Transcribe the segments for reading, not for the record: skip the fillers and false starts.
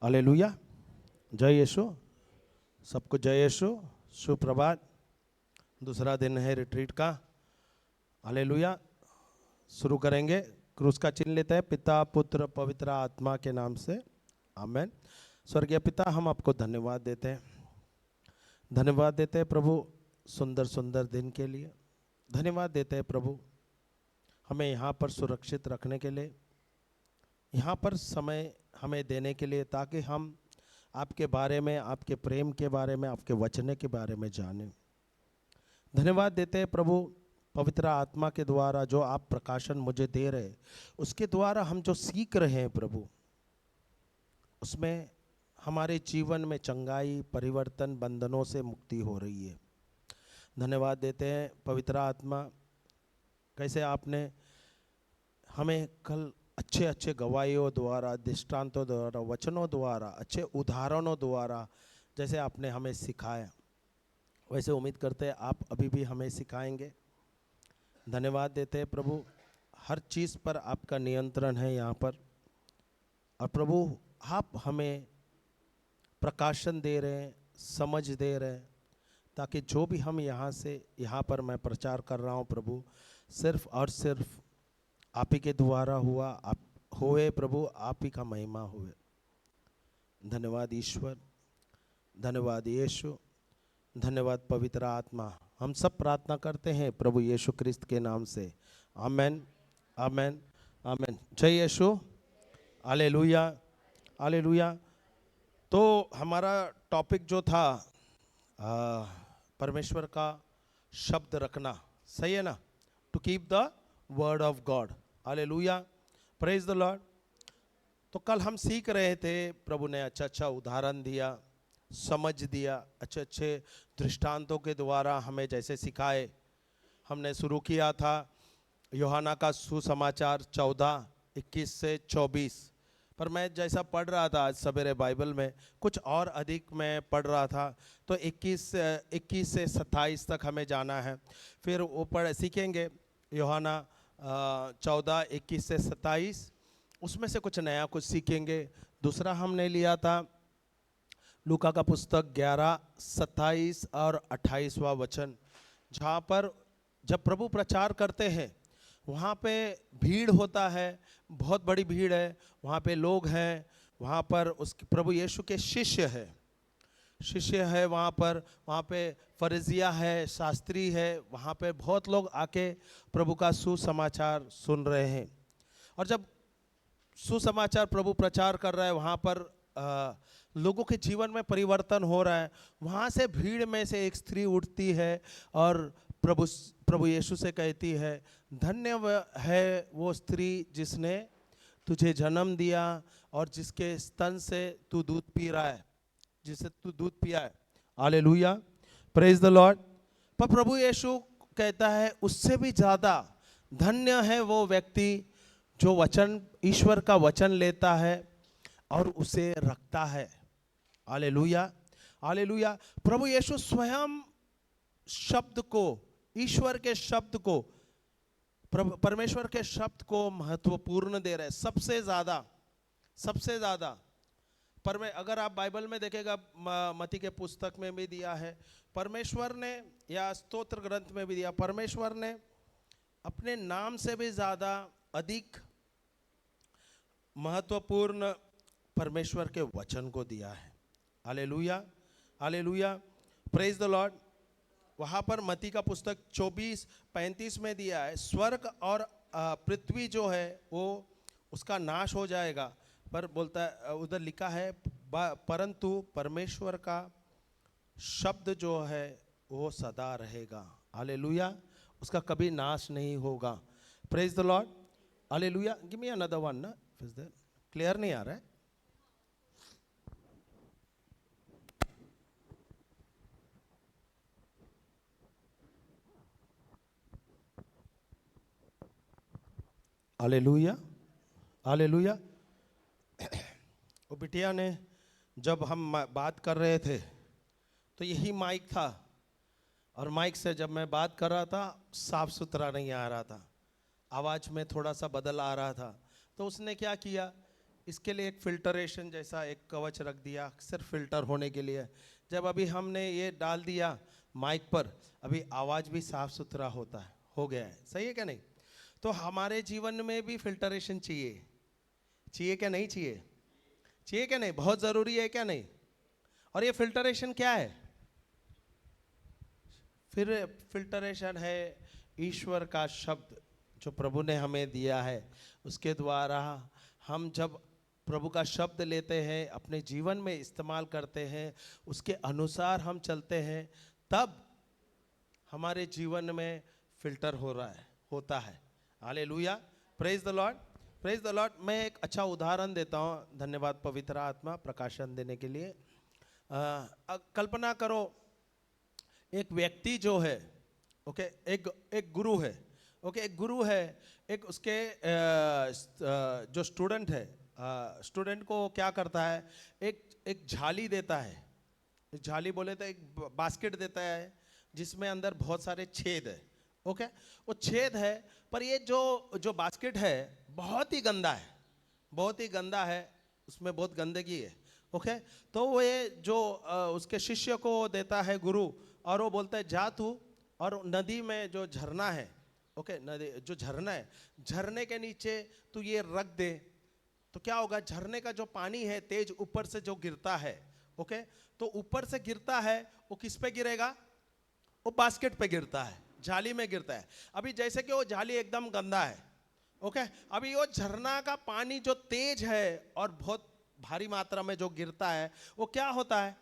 Hallelujah. जय यीशु। सबको जय यीशु। सुप्रभात। दूसरा दिन है रिट्रीट का। हालेलुया। शुरू करेंगे। क्रूस का चिन्ह लेते हैं। पिता पुत्र पवित्र आत्मा के नाम से आमेन। स्वर्गीय पिता, हम आपको धन्यवाद देते हैं। धन्यवाद देते हैं प्रभु सुंदर सुंदर दिन के लिए। धन्यवाद देते हैं प्रभु हमें यहाँ पर सुरक्षित रखने के लिए, यहाँ पर समय हमें देने के लिए, ताकि हम आपके बारे में, आपके प्रेम के बारे में, आपके वचन के बारे में जानें। धन्यवाद देते हैं प्रभु पवित्र आत्मा के द्वारा जो आप प्रकाशन मुझे दे रहे, उसके द्वारा हम जो सीख रहे हैं प्रभु, उसमें हमारे जीवन में चंगाई, परिवर्तन, बंधनों से मुक्ति हो रही है। धन्यवाद देते हैं पवित्र आत्मा, कैसे आपने हमें कल अच्छे अच्छे गवाहियों द्वारा, दृष्टांतों द्वारा, वचनों द्वारा, अच्छे उदाहरणों द्वारा जैसे आपने हमें सिखाया, वैसे उम्मीद करते हैं आप अभी भी हमें सिखाएंगे। धन्यवाद देते हैं प्रभु, हर चीज़ पर आपका नियंत्रण है यहाँ पर। और प्रभु आप हमें प्रकाशन दे रहे हैं, समझ दे रहे हैं, ताकि जो भी हम यहाँ पर मैं प्रचार कर रहा हूँ प्रभु, सिर्फ और सिर्फ आप ही के द्वारा हुआ, आप होए प्रभु, आप ही का महिमा हुए। धन्यवाद ईश्वर, धन्यवाद यीशु, धन्यवाद पवित्र आत्मा। हम सब प्रार्थना करते हैं प्रभु यीशु क्रिस्त के नाम से आमेन, आमेन, आमेन। जय यीशु। Hallelujah, hallelujah. तो हमारा टॉपिक जो था परमेश्वर का शब्द रखना, सही है ना? To keep the word of God. Hallelujah, praise the Lord. तो कल हम सीख रहे थे, प्रभु ने अच्छा अच्छा उदाहरण दिया, समझ दिया, अच्छे अच्छे दृष्टांतों के द्वारा हमें जैसे सिखाए। हमने शुरू किया था यूहन्ना का सुसमाचार 14:21 से 24, पर मैं जैसा पढ़ रहा था आज सवेरे बाइबल में, कुछ और अधिक मैं पढ़ रहा था, तो 21 से 27 तक हमें जाना है। फिर वो पढ़ सीखेंगे यूहन्ना 14:21 से 27, उसमें से कुछ नया कुछ सीखेंगे। दूसरा हमने लिया था लूका का पुस्तक 11:27 और 28वां वचन, जहाँ पर जब प्रभु प्रचार करते हैं वहाँ पे भीड़ होता है, बहुत बड़ी भीड़ है, वहाँ पे लोग हैं, वहाँ पर उस प्रभु यीशु के शिष्य है वहाँ पे फरीसिया है, शास्त्री है, वहाँ पे बहुत लोग आके प्रभु का सुसमाचार सुन रहे हैं। और जब सुसमाचार प्रभु प्रचार कर रहा है, वहाँ पर लोगों के जीवन में परिवर्तन हो रहा है। वहाँ से भीड़ में से एक स्त्री उठती है और प्रभु यीशु से कहती है, धन्य है वो स्त्री जिसने तुझे जन्म दिया और जिसके स्तन से तू दूध पी रहा है, जिससे तू दूध पिया है। Hallelujah, praise the Lord. पर प्रभु यीशु कहता है उससे भी ज़्यादा धन्य है वो व्यक्ति जो वचन, ईश्वर का वचन लेता है और उसे रखता है। Hallelujah, hallelujah. प्रभु यीशु स्वयं शब्द को, ईश्वर के शब्द को, परमेश्वर के शब्द को महत्वपूर्ण दे रहे हैं, सबसे ज़्यादा। पर मैं अगर आप बाइबल में देखेगा, मत्ती के पुस्तक में भी दिया है परमेश्वर ने, या स्तोत्र ग्रंथ में भी दिया, परमेश्वर ने अपने नाम से भी ज़्यादा अधिक महत्वपूर्ण परमेश्वर के वचन को दिया है। Hallelujah, hallelujah, praise the Lord. वहाँ पर मत्ती का पुस्तक 24:35 में दिया है, स्वर्ग और पृथ्वी जो है वो उसका नाश हो जाएगा, पर बोलता है, उधर लिखा है परंतु परमेश्वर का शब्द जो है वो सदा रहेगा। हालेलुया, उसका कभी नाश नहीं होगा। Praise the Lord, hallelujah. Give me another one ना, क्लियर नहीं आ रहा है। Hallelujah, hallelujah. वो बिटिया ने, जब हम बात कर रहे थे तो यही माइक था, और माइक से जब मैं बात कर रहा था साफ सुथरा नहीं आ रहा था, आवाज़ में थोड़ा सा बदल आ रहा था। तो उसने क्या किया, इसके लिए एक फिल्टरेशन जैसा एक कवच रख दिया सिर्फ फिल्टर होने के लिए। जब अभी हमने ये डाल दिया माइक पर, अभी आवाज़ भी साफ सुथरा होता है, हो गया है। सही है क्या नहीं? तो हमारे जीवन में भी फिल्टरेशन चाहिए, चाहिए क्या नहीं चाहिए? चाहिए क्या नहीं? बहुत ज़रूरी है क्या नहीं? और ये फिल्टरेशन क्या है? फिर फिल्टरेशन है ईश्वर का शब्द जो प्रभु ने हमें दिया है। उसके द्वारा हम जब प्रभु का शब्द लेते हैं, अपने जीवन में इस्तेमाल करते हैं, उसके अनुसार हम चलते हैं, तब हमारे जीवन में फिल्टर हो रहा है, होता है। Hallelujah, praise the Lord, praise the Lord. मैं एक अच्छा उदाहरण देता हूँ। धन्यवाद पवित्र आत्मा प्रकाशन देने के लिए। कल्पना करो एक व्यक्ति जो है, ओके, एक गुरु है, ओके, एक गुरु है, एक उसके जो स्टूडेंट है, स्टूडेंट को क्या करता है, एक झाली देता है। एक झाली बोले तो एक बास्केट देता है जिसमें अंदर बहुत सारे छेद है, ओके। वो छेद है, पर ये जो बास्केट है बहुत ही गंदा है, बहुत ही गंदा है, उसमें बहुत गंदगी है, ओके। तो वो ये जो उसके शिष्य को देता है गुरु, और वो बोलता है जा तू और नदी में जो झरना है, ओके, नदी जो झरना है, झरने के नीचे तू ये रख दे, तो क्या होगा, झरने का जो पानी है तेज ऊपर से जो गिरता है, ओके, तो ऊपर से गिरता है, वो किस पे गिरेगा? वो बास्केट पे गिरता है, जाली में गिरता है। अभी जैसे कि वो जाली एकदम गंदा है, ओके, अभी वो झरना का पानी जो तेज है और बहुत भारी मात्रा में जो गिरता है, वो क्या होता है,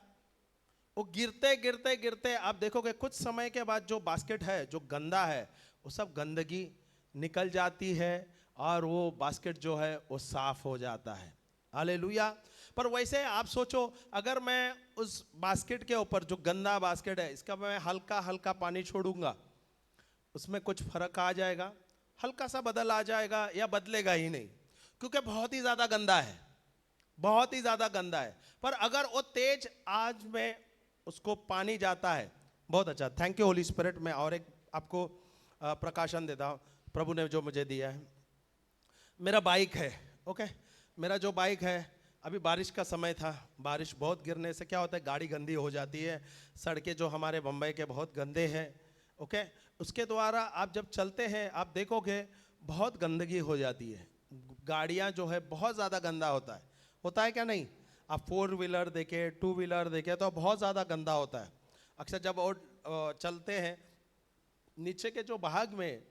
वो गिरते गिरते गिरते आप देखोगे कुछ समय के बाद जो बास्केट है जो गंदा है, वो सब गंदगी निकल जाती है और वो बास्केट जो है वो साफ हो जाता है। हालेलुया। पर वैसे आप सोचो, अगर मैं उस बास्केट के ऊपर जो गंदा बास्केट है, इसका मैं हल्का हल्का पानी छोड़ूंगा, उसमें कुछ फर्क आ जाएगा? हल्का सा बदल आ जाएगा या बदलेगा ही नहीं, क्योंकि बहुत ही ज्यादा गंदा है, बहुत ही ज्यादा गंदा है। पर अगर वो तेज आज में उसको पानी जाता है, बहुत अच्छा, थैंक यू होली स्पिरिट। मैं और एक आपको प्रकाशन देता हूँ प्रभु ने जो मुझे दिया है। मेरा बाइक है, ओके, मेरा जो बाइक है, अभी बारिश का समय था, बारिश बहुत गिरने से क्या होता है, गाड़ी गंदी हो जाती है। सड़कें जो हमारे बम्बई के बहुत गंदे हैं, ओके, उसके द्वारा आप जब चलते हैं आप देखोगे बहुत गंदगी हो जाती है, गाड़ियाँ जो है बहुत ज़्यादा गंदा होता है क्या नहीं? आप 4 व्हीलर देखे, 2 व्हीलर देखे तो बहुत ज़्यादा गंदा होता है। अक्सर जब और चलते हैं नीचे के जो भाग में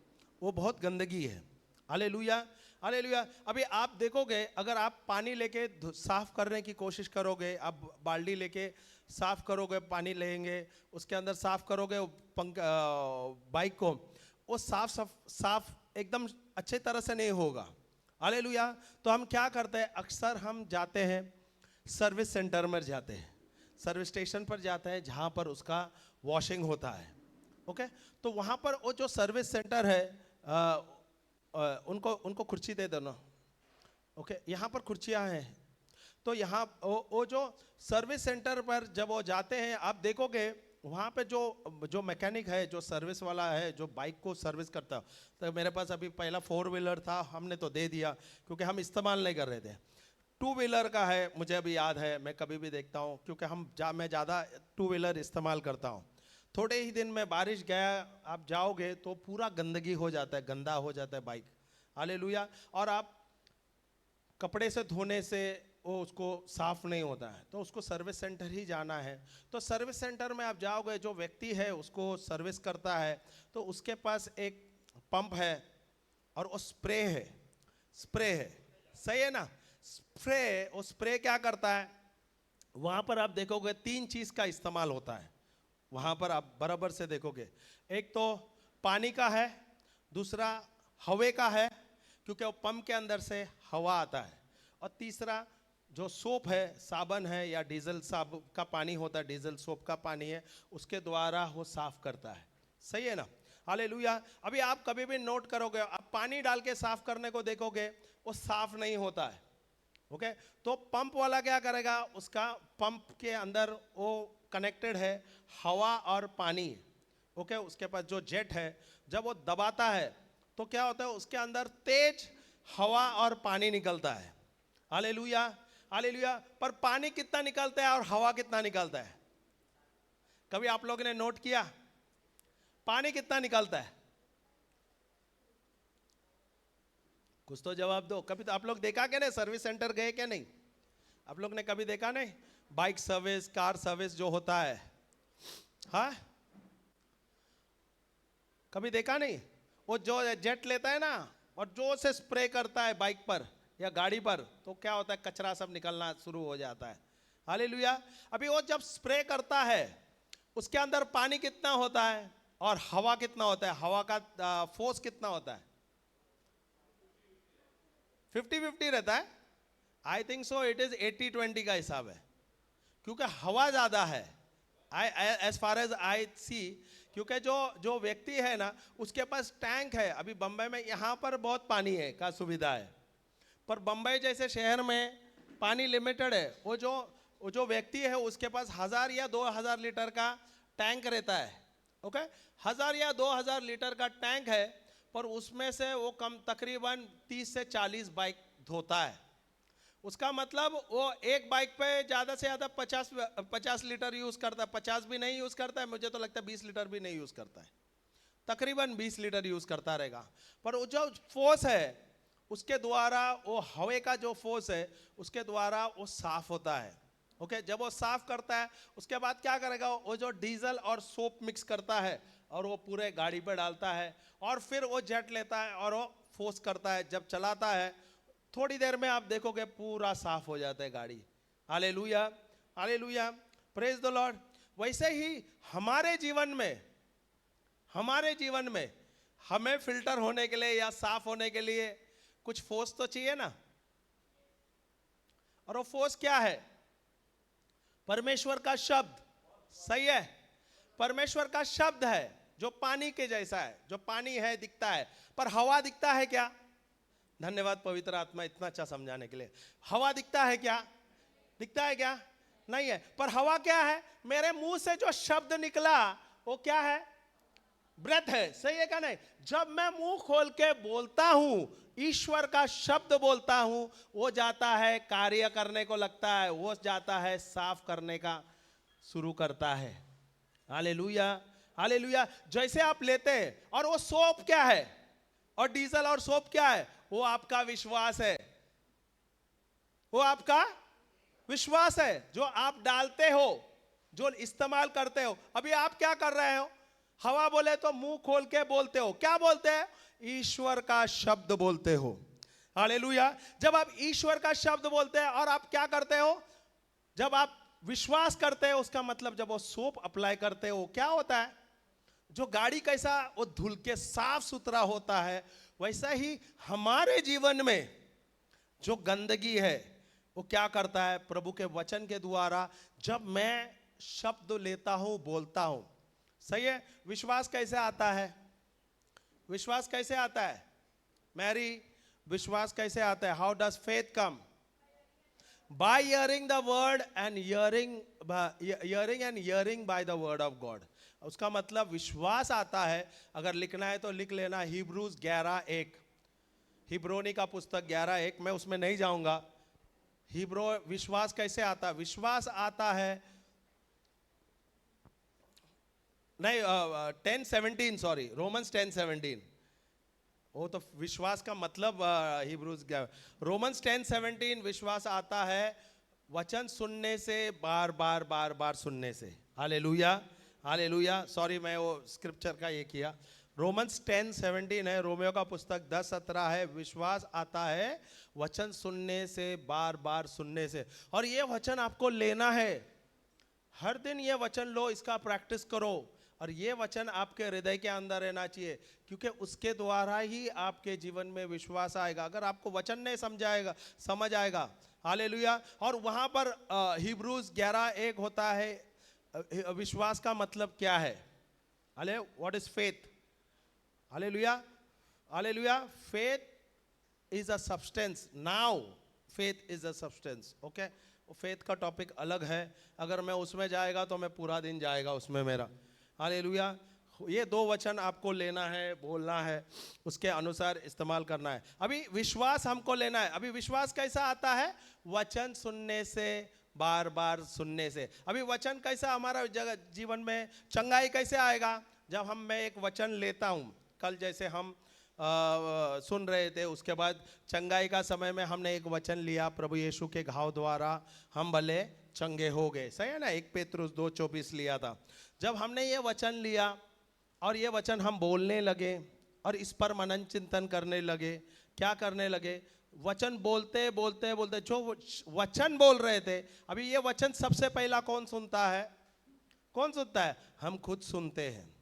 वो बहुत गंदगी है। Hallelujah, hallelujah. अभी आप देखोगे अगर आप पानी लेके साफ करने की कोशिश करोगे, आप बाल्टी लेके साफ करोगे, पानी लेंगे, उसके अंदर साफ करोगे बाइक को, वो साफ एकदम अच्छे तरह से नहीं होगा। हालेलुया। तो हम क्या करते हैं, अक्सर हम जाते हैं सर्विस सेंटर में, जाते हैं सर्विस स्टेशन पर, जाते हैं जहाँ पर उसका वॉशिंग होता है, ओके। तो वहाँ पर वो जो सर्विस सेंटर है, उनको कुर्सी दे देना, ओके, यहाँ पर कुर्सियाँ हैं। तो यहाँ वो जो सर्विस सेंटर पर जब वो जाते हैं, आप देखोगे वहाँ पे जो मैकेनिक है, जो सर्विस वाला है, जो बाइक को सर्विस करता, तो मेरे पास अभी पहला 4 व्हीलर था, हमने तो दे दिया क्योंकि हम इस्तेमाल नहीं कर रहे थे। 2 व्हीलर का है, मुझे अभी याद है, मैं कभी भी देखता हूँ क्योंकि मैं ज़्यादा 2 व्हीलर इस्तेमाल करता हूँ। थोड़े ही दिन में बारिश गया, आप जाओगे तो पूरा गंदगी हो जाता है, गंदा हो जाता है बाइक। हालेलुया। और आप कपड़े से धोने से वो उसको साफ नहीं होता है, तो उसको सर्विस सेंटर ही जाना है। तो सर्विस सेंटर में आप जाओगे, जो व्यक्ति है उसको सर्विस करता है, तो उसके पास एक पंप है और वो स्प्रे है, सही है ना? वो स्प्रे क्या करता है, वहाँ पर आप देखोगे 3 चीज़ का इस्तेमाल होता है, वहाँ पर आप बराबर से देखोगे। एक तो पानी का है, दूसरा हवा का है क्योंकि वो पंप के अंदर से हवा आता है, और तीसरा जो सोप है, साबन है या डीजल साब का पानी होता है, डीजल सोप का पानी है, उसके द्वारा वो साफ करता है। सही है ना? हालेलुया। अभी आप कभी भी नोट करोगे, आप पानी डाल के साफ करने को देखोगे वो साफ नहीं होता है, ओके। तो पंप वाला क्या करेगा, उसका पंप के अंदर वो कनेक्टेड है हवा और पानी, ओके। उसके पास जो जेट है, जब वो दबाता है तो क्या होता है, उसके अंदर तेज हवा और पानी निकलता है। Hallelujah, hallelujah. पर पानी कितना निकलता है और हवा कितना निकलता है? कभी आप लोगों ने नोट किया पानी कितना निकलता है? कुछ तो जवाब दो। कभी तो आप लोग देखा क्या नहीं? सर्विस सेंटर गए क्या नहीं? आप लोग ने कभी देखा नहीं? बाइक सर्विस, कार सर्विस जो होता है, हाँ, कभी देखा नहीं? वो जो जेट लेता है ना और जो से स्प्रे करता है बाइक पर या गाड़ी पर, तो क्या होता है? कचरा सब निकलना शुरू हो जाता है। हालेलुया। अभी वो जब स्प्रे करता है उसके अंदर पानी कितना होता है और हवा कितना होता है? हवा का फोर्स कितना होता है? 50-50 रहता है। I think so it is 80-20 का हिसाब है, क्योंकि हवा ज्यादा है। एज फार एज आई सी, क्योंकि जो जो व्यक्ति है ना उसके पास टैंक है। अभी बंबई में यहाँ पर बहुत पानी है का सुविधा है, पर बंबई जैसे शहर में पानी लिमिटेड है। वो जो व्यक्ति है उसके पास 1000 या 2000 लीटर का टैंक रहता है। ओके, 1000 या 2000 लीटर का टैंक है, पर उसमें से वो कम तकरीबन 30 से 40 बाइक धोता है। उसका मतलब वो एक बाइक पे ज़्यादा से ज़्यादा 50 लीटर यूज़ करता है। 50 भी नहीं यूज़ करता है, मुझे तो लगता है 20 लीटर भी नहीं यूज़ करता है। तकरीबन 20 लीटर यूज़ करता रहेगा। पर वो जो फोर्स है उसके द्वारा, वो हवा का जो फोर्स है उसके द्वारा वो साफ होता है। ओके, जब वो साफ करता है उसके बाद क्या करेगा? वो जो डीजल और सोप मिक्स करता है और वो पूरे गाड़ी पे डालता है और फिर वो जेट लेता है और वो फोर्स करता है। जब चलाता है थोड़ी देर में आप देखोगे पूरा साफ हो जाता है गाड़ी। Hallelujah, hallelujah, praise the Lord. वैसे ही हमारे जीवन में हमें फिल्टर होने के लिए या साफ होने के लिए कुछ फोर्स तो चाहिए ना। और वो फोर्स क्या है? परमेश्वर का शब्द। सही है, परमेश्वर का शब्द है जो पानी के जैसा है। जो पानी है दिखता है, पर हवा दिखता है क्या? धन्यवाद पवित्र आत्मा इतना अच्छा समझाने के लिए। हवा दिखता है क्या? दिखता है क्या? नहीं है। पर हवा क्या है? मेरे मुंह से जो शब्द निकला वो क्या है? ब्रेथ है। सही है क्या नहीं? जब मैं मुंह खोल के बोलता हूं, ईश्वर का शब्द बोलता हूं, वो जाता है कार्य करने को लगता है, वो जाता है साफ करने का शुरू करता है। Hallelujah, hallelujah. जैसे आप लेते हैं, और वो सोप क्या है? और डीजल और सोप क्या है? वो आपका विश्वास है। वो आपका विश्वास है जो आप डालते हो, जो इस्तेमाल करते हो। अभी आप क्या कर रहे हो? हवा बोले तो मुंह खोल के बोलते हो। क्या बोलते हैं? ईश्वर का शब्द बोलते हो। हालेलुया। जब आप ईश्वर का शब्द बोलते हैं और आप क्या करते हो? जब आप विश्वास करते हो, उसका मतलब जब वो सोप अप्लाई करते हो क्या होता है? जो गाड़ी कैसा वो धुल के साफ सुथरा होता है, वैसा ही हमारे जीवन में जो गंदगी है वो क्या करता है? प्रभु के वचन के द्वारा जब मैं शब्द लेता हूं, बोलता हूं। सही है। विश्वास कैसे आता है? विश्वास कैसे आता है मैरी? विश्वास कैसे आता है? How does faith come? Bye hearing the word and hearing by the word of God. उसका मतलब विश्वास आता है। अगर लिखना है तो लिख लेना, हिब्रूज 11:1, हिब्रोनी का पुस्तक 11:1। मैं उसमें नहीं जाऊंगा। हिब्रो विश्वास कैसे आता है? विश्वास आता है नहीं, 10:17, सॉरी, रोमन्स 10:17। वो तो विश्वास का मतलब हिब्रूज, रोमन्स 10:17 विश्वास आता है वचन सुनने से, बार बार बार बार सुनने से। Hallelujah, hallelujah. सॉरी, मैं वो स्क्रिप्चर का ये किया। रोमन्स 10:17 है, रोमियो का पुस्तक 10:17 है। विश्वास आता है वचन सुनने से, बार बार सुनने से। और ये वचन आपको लेना है। हर दिन ये वचन लो, इसका प्रैक्टिस करो, और ये वचन आपके हृदय के अंदर रहना चाहिए, क्योंकि उसके द्वारा ही आपके जीवन में विश्वास आएगा। अगर आपको वचन नहीं समझ आएगा। हालेलुया। और वहां पर हिब्रूज 11:1 होता है। विश्वास का मतलब क्या है? हाले what is faith? Hallelujah, hallelujah. Faith is a substance. Now faith is a substance. Okay, faith का टॉपिक अलग है। अगर मैं उसमें जाएगा तो मैं पूरा दिन जाएगा उसमें मेरा। हालेलुया। ये 2 वचन आपको लेना है, बोलना है, उसके अनुसार इस्तेमाल करना है। अभी विश्वास हमको लेना है। अभी विश्वास कैसा आता है? वचन सुनने से, बार बार सुनने से। अभी वचन कैसा हमारा जीवन में चंगाई कैसे आएगा? जब मैं एक वचन लेता हूँ। कल जैसे हम सुन रहे थे, उसके बाद चंगाई का समय में हमने एक वचन लिया, प्रभु यीशु के घाव द्वारा हम भले चंगे हो गए। सही है ना? 1 पेतरुस 2:24 लिया था। जब हमने ये वचन लिया और ये वचन हम बोलने लगे और इस पर मनन चिंतन करने लगे, क्या करने लगे? वचन बोलते बोलते बोलते जो वचन बोल रहे थे, अभी ये वचन सबसे पहला कौन सुनता है? कौन सुनता है? हम खुद सुनते हैं।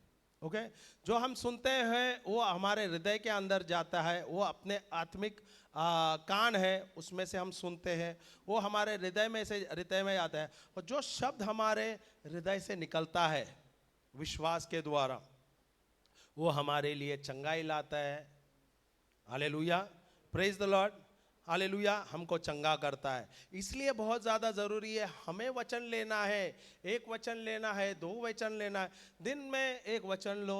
ओके, जो हम सुनते हैं वो हमारे हृदय के अंदर जाता है, वो अपने आत्मिक कान है, उसमें से हम सुनते हैं, वो हमारे हृदय में आता है। और जो शब्द हमारे हृदय से निकलता है विश्वास के द्वारा, वो हमारे लिए चंगाई लाता है। Hallelujah, praise the Lord, hallelujah, हमको चंगा करता है। इसलिए बहुत ज़्यादा ज़रूरी है, हमें वचन लेना है। 1 वचन लेना है, 2 वचन लेना है। दिन में 1 वचन लो।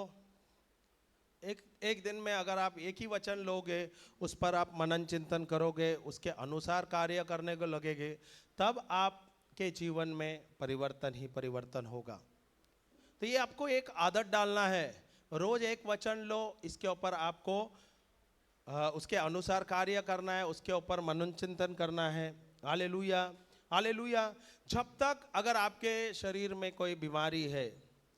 एक दिन में अगर आप 1 ही वचन लोगे, उस पर आप मनन चिंतन करोगे, उसके अनुसार कार्य करने को लगेंगे, तब आपके जीवन में परिवर्तन ही परिवर्तन होगा। तो ये आपको एक आदत डालना है, रोज 1 वचन लो, इसके ऊपर आपको उसके अनुसार कार्य करना है, उसके ऊपर मनन चिंतन करना है। Hallelujah, hallelujah. जब तक अगर आपके शरीर में कोई बीमारी है,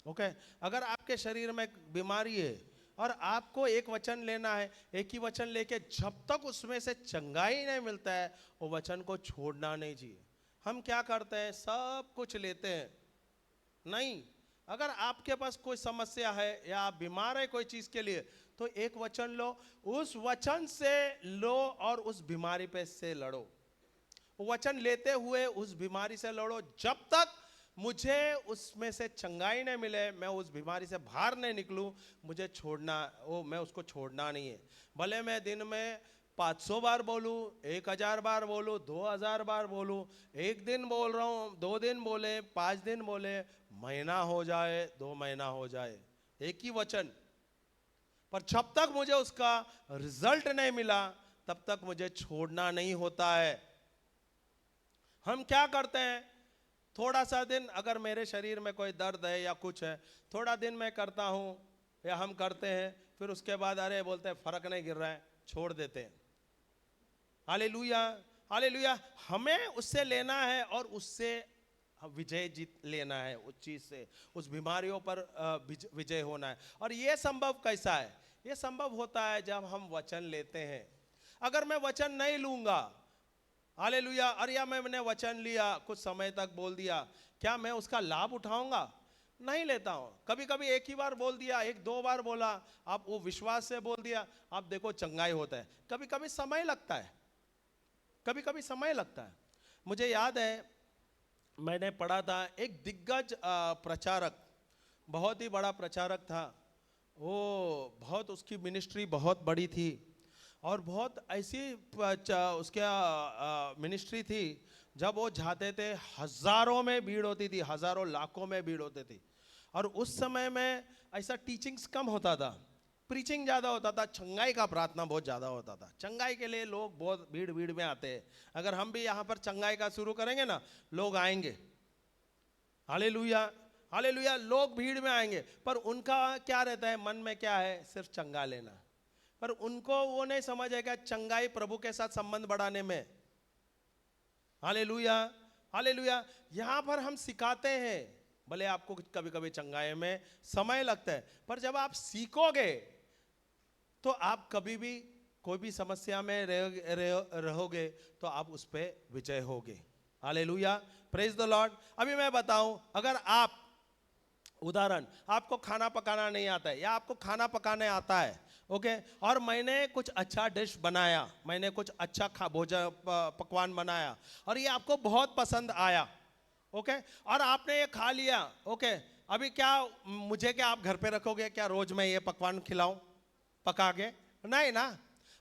ओके, अगर आपके शरीर में बीमारी है और आपको 1 वचन लेना है, 1 ही वचन लेके जब तक उसमें से चंगाई नहीं मिलता है, वो वचन को छोड़ना नहीं चाहिए। हम क्या करते हैं? सब कुछ लेते हैं। नहीं, अगर आपके पास कोई समस्या है या आप बीमार है कोई चीज के लिए, तो 1 वचन लो, उस वचन से लो और उस बीमारी पे से लड़ो। वचन लेते हुए उस बीमारी से लड़ो। जब तक मुझे उसमें से चंगाई नहीं मिले, मैं उस बीमारी से बाहर नहीं निकलूं, मुझे छोड़ना, मैं उसको छोड़ना नहीं है। भले मैं दिन में 500 बार बोलूं, 1000 बार बोलूं, 2000 बार बोलूं, 1 दिन बोल रहा हूं, 2 दिन बोले, 5 दिन बोले, महीना हो जाए, 2 महीना हो जाए, 1 ही वचन, पर जब तक मुझे उसका रिजल्ट नहीं मिला, तब तक मुझे छोड़ना नहीं होता है। हम क्या करते हैं? थोड़ा सा दिन, अगर मेरे शरीर में कोई दर्द है या कुछ है, थोड़ा दिन मैं करता हूं या हम करते हैं, फिर उसके बाद अरे बोलते हैं फर्क नहीं गिर रहा है, छोड़ देते हैं। Hallelujah, hallelujah. हमें उससे लेना है और उससे विजय जीत लेना है, उस चीज से, उस बीमारियों पर विजय होना है। और यह संभव कैसा है? यह संभव होता है जब हम वचन लेते हैं। अगर मैं वचन नहीं लूंगा, हालेलुया, और या मैंने वचन लिया, कुछ समय तक बोल दिया, क्या मैं उसका लाभ उठाऊंगा? नहीं लेता हूं। कभी कभी 1 ही बार बोल दिया, 1-2 बार बोला, आप वो विश्वास से बोल दिया, आप देखो चंगाई होता है। कभी कभी समय लगता है, कभी कभी समय लगता है। मुझे याद है, मैंने पढ़ा था, एक दिग्गज प्रचारक, बहुत ही बड़ा प्रचारक था वो, बहुत उसकी मिनिस्ट्री बहुत बड़ी थी और बहुत ऐसी उसके मिनिस्ट्री थी, जब वो जाते थे हजारों में भीड़ होती थी, हजारों लाखों में भीड़ होती थी। और उस समय में ऐसा टीचिंग्स कम होता था, प्रीचिंग ज़्यादा होता था, चंगाई का प्रार्थना बहुत ज़्यादा होता था। चंगाई के लिए लोग बहुत भीड़ में आते हैं। अगर हम भी यहाँ पर चंगाई का शुरू करेंगे ना, लोग आएंगे। हालेलुया, हालेलुया, लोग भीड़ में आएंगे, पर उनका क्या रहता है? मन में क्या है? सिर्फ चंगा लेना। पर उनको वो नहीं समझ आएगा चंगाई प्रभु के साथ संबंध बढ़ाने में। Hallelujah, hallelujah. यहाँ पर हम सिखाते हैं, भले आपको कभी कभी चंगाई में समय लगता है, पर जब आप सीखोगे तो आप कभी भी कोई भी समस्या में रहोगे तो आप उस पर विजय होगे। Hallelujah, praise the Lord. अभी मैं बताऊं, अगर आप, उदाहरण, आपको खाना पकाना नहीं आता है या आपको खाना पकाने आता है, ओके, और मैंने कुछ अच्छा डिश बनाया, मैंने कुछ अच्छा भोजन पकवान बनाया और ये आपको बहुत पसंद आया, ओके, और आपने ये खा लिया, ओके, अभी क्या मुझे, क्या आप घर पे रखोगे? क्या रोज मैं ये पकवान खिलाऊं पका के? नहीं ना।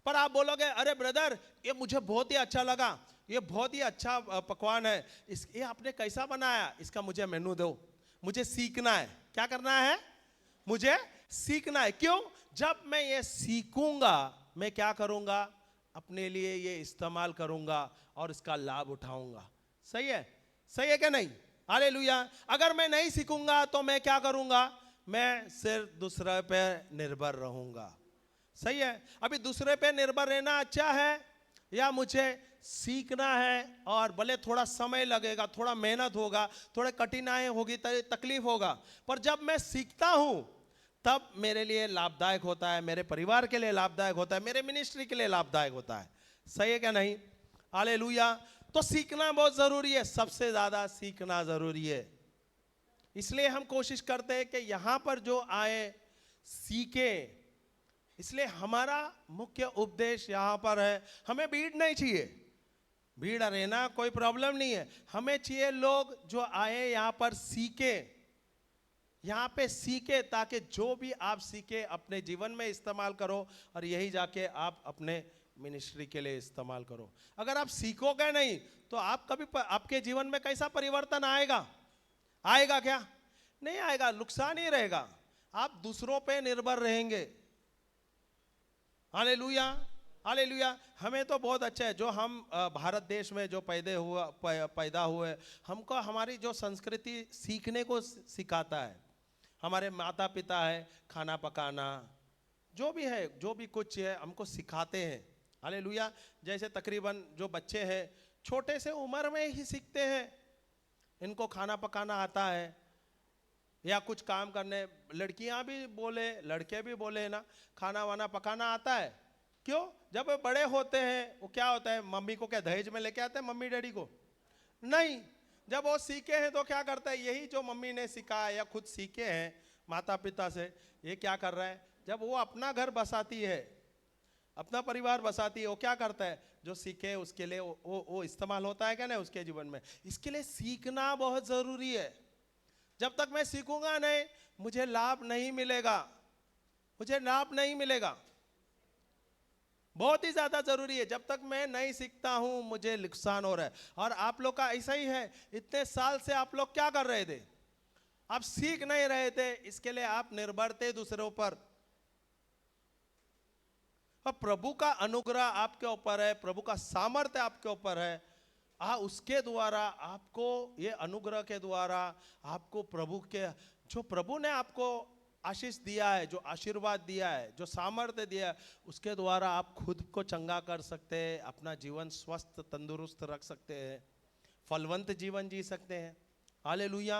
पर आप बोलोगे अरे ब्रदर, ये मुझे बहुत ही अच्छा लगा, ये बहुत ही अच्छा पकवान है, ये आपने कैसा बनाया? इसका मुझे मेनू दो, मुझे सीखना है। क्या करना है? मुझे सीखना है। क्यों? जब मैं ये सीखूंगा, मैं क्या करूंगा? अपने लिए ये इस्तेमाल करूंगा और इसका लाभ उठाऊंगा। सही है? सही है क्या नहीं? हालेलुया। अगर मैं नहीं सीखूंगा तो मैं क्या करूंगा? मैं सिर्फ दूसरे पे निर्भर रहूंगा। सही है? अभी दूसरे पे निर्भर रहना अच्छा है या मुझे सीखना है? और भले थोड़ा समय लगेगा, थोड़ा मेहनत होगा, थोड़े कठिनाई होगी, तकलीफ होगा, पर जब मैं सीखता हूं तब मेरे लिए लाभदायक होता है, मेरे परिवार के लिए लाभदायक होता है, मेरे मिनिस्ट्री के लिए लाभदायक होता है। सही है क्या नहीं? हालेलुया। तो सीखना बहुत जरूरी है, सबसे ज्यादा सीखना जरूरी है। इसलिए हम कोशिश करते हैं कि यहां पर जो आए सीखे। इसलिए हमारा मुख्य उपदेश यहां पर है, हमें भीड़ नहीं चाहिए। भीड़ रहना कोई प्रॉब्लम नहीं है, हमें चाहिए लोग जो आए यहां पर सीखे, यहां पे सीखे, ताकि जो भी आप सीखे अपने जीवन में इस्तेमाल करो और यही जाके आप अपने मिनिस्ट्री के लिए इस्तेमाल करो। अगर आप सीखोगे नहीं तो आप कभी आपके जीवन में कैसा परिवर्तन आएगा? आएगा क्या? नहीं आएगा, नुकसान ही रहेगा। आप दूसरों पे निर्भर रहेंगे। Hallelujah, hallelujah. हमें तो बहुत अच्छा है जो हम भारत देश में जो पैदा हुए, हमको हमारी जो संस्कृति सीखने को सिखाता है। हमारे माता पिता है, खाना पकाना, जो भी है, जो भी कुछ है हमको सिखाते हैं। हालेलुया। जैसे तकरीबन जो बच्चे हैं छोटे से उम्र में ही सीखते हैं, इनको खाना पकाना आता है या कुछ काम करने, लड़कियां भी बोले लड़के भी बोले ना, खाना वाना पकाना आता है। क्यों? जब वे बड़े होते हैं वो क्या होता है, मम्मी को क्या दहेज में लेके आते हैं मम्मी डैडी को? नहीं। जब वो सीखे हैं तो क्या करता है, यही जो मम्मी ने सिखाया या खुद सीखे हैं माता पिता से, ये क्या कर रहा है, जब वो अपना घर बसाती है, अपना परिवार बसाती है, वो क्या करता है, जो सीखे उसके लिए वो इस्तेमाल होता है क्या नहीं उसके जीवन में। इसके लिए सीखना बहुत जरूरी है। जब तक मैं सीखूंगा नहीं मुझे लाभ नहीं मिलेगा, मुझे लाभ नहीं मिलेगा। बहुत ही ज्यादा जरूरी है। जब तक मैं नहीं सीखता हूं मुझे नुकसान हो रहा है। और आप लोग का ऐसा ही है, इतने साल से आप लोग क्या कर रहे थे? आप सीख नहीं रहे थे, इसके लिए आप निर्भर थे दूसरों पर। और प्रभु का अनुग्रह आपके ऊपर है, प्रभु का सामर्थ्य आपके ऊपर है। उसके द्वारा आपको, ये अनुग्रह के द्वारा आपको प्रभु के, जो प्रभु ने आपको आशीष दिया है, जो आशीर्वाद दिया है, जो सामर्थ्य दिया है, उसके द्वारा आप खुद को चंगा कर सकते हैं, अपना जीवन स्वस्थ तंदुरुस्त रख सकते हैं, फलवंत जीवन जी सकते हैं। Hallelujah,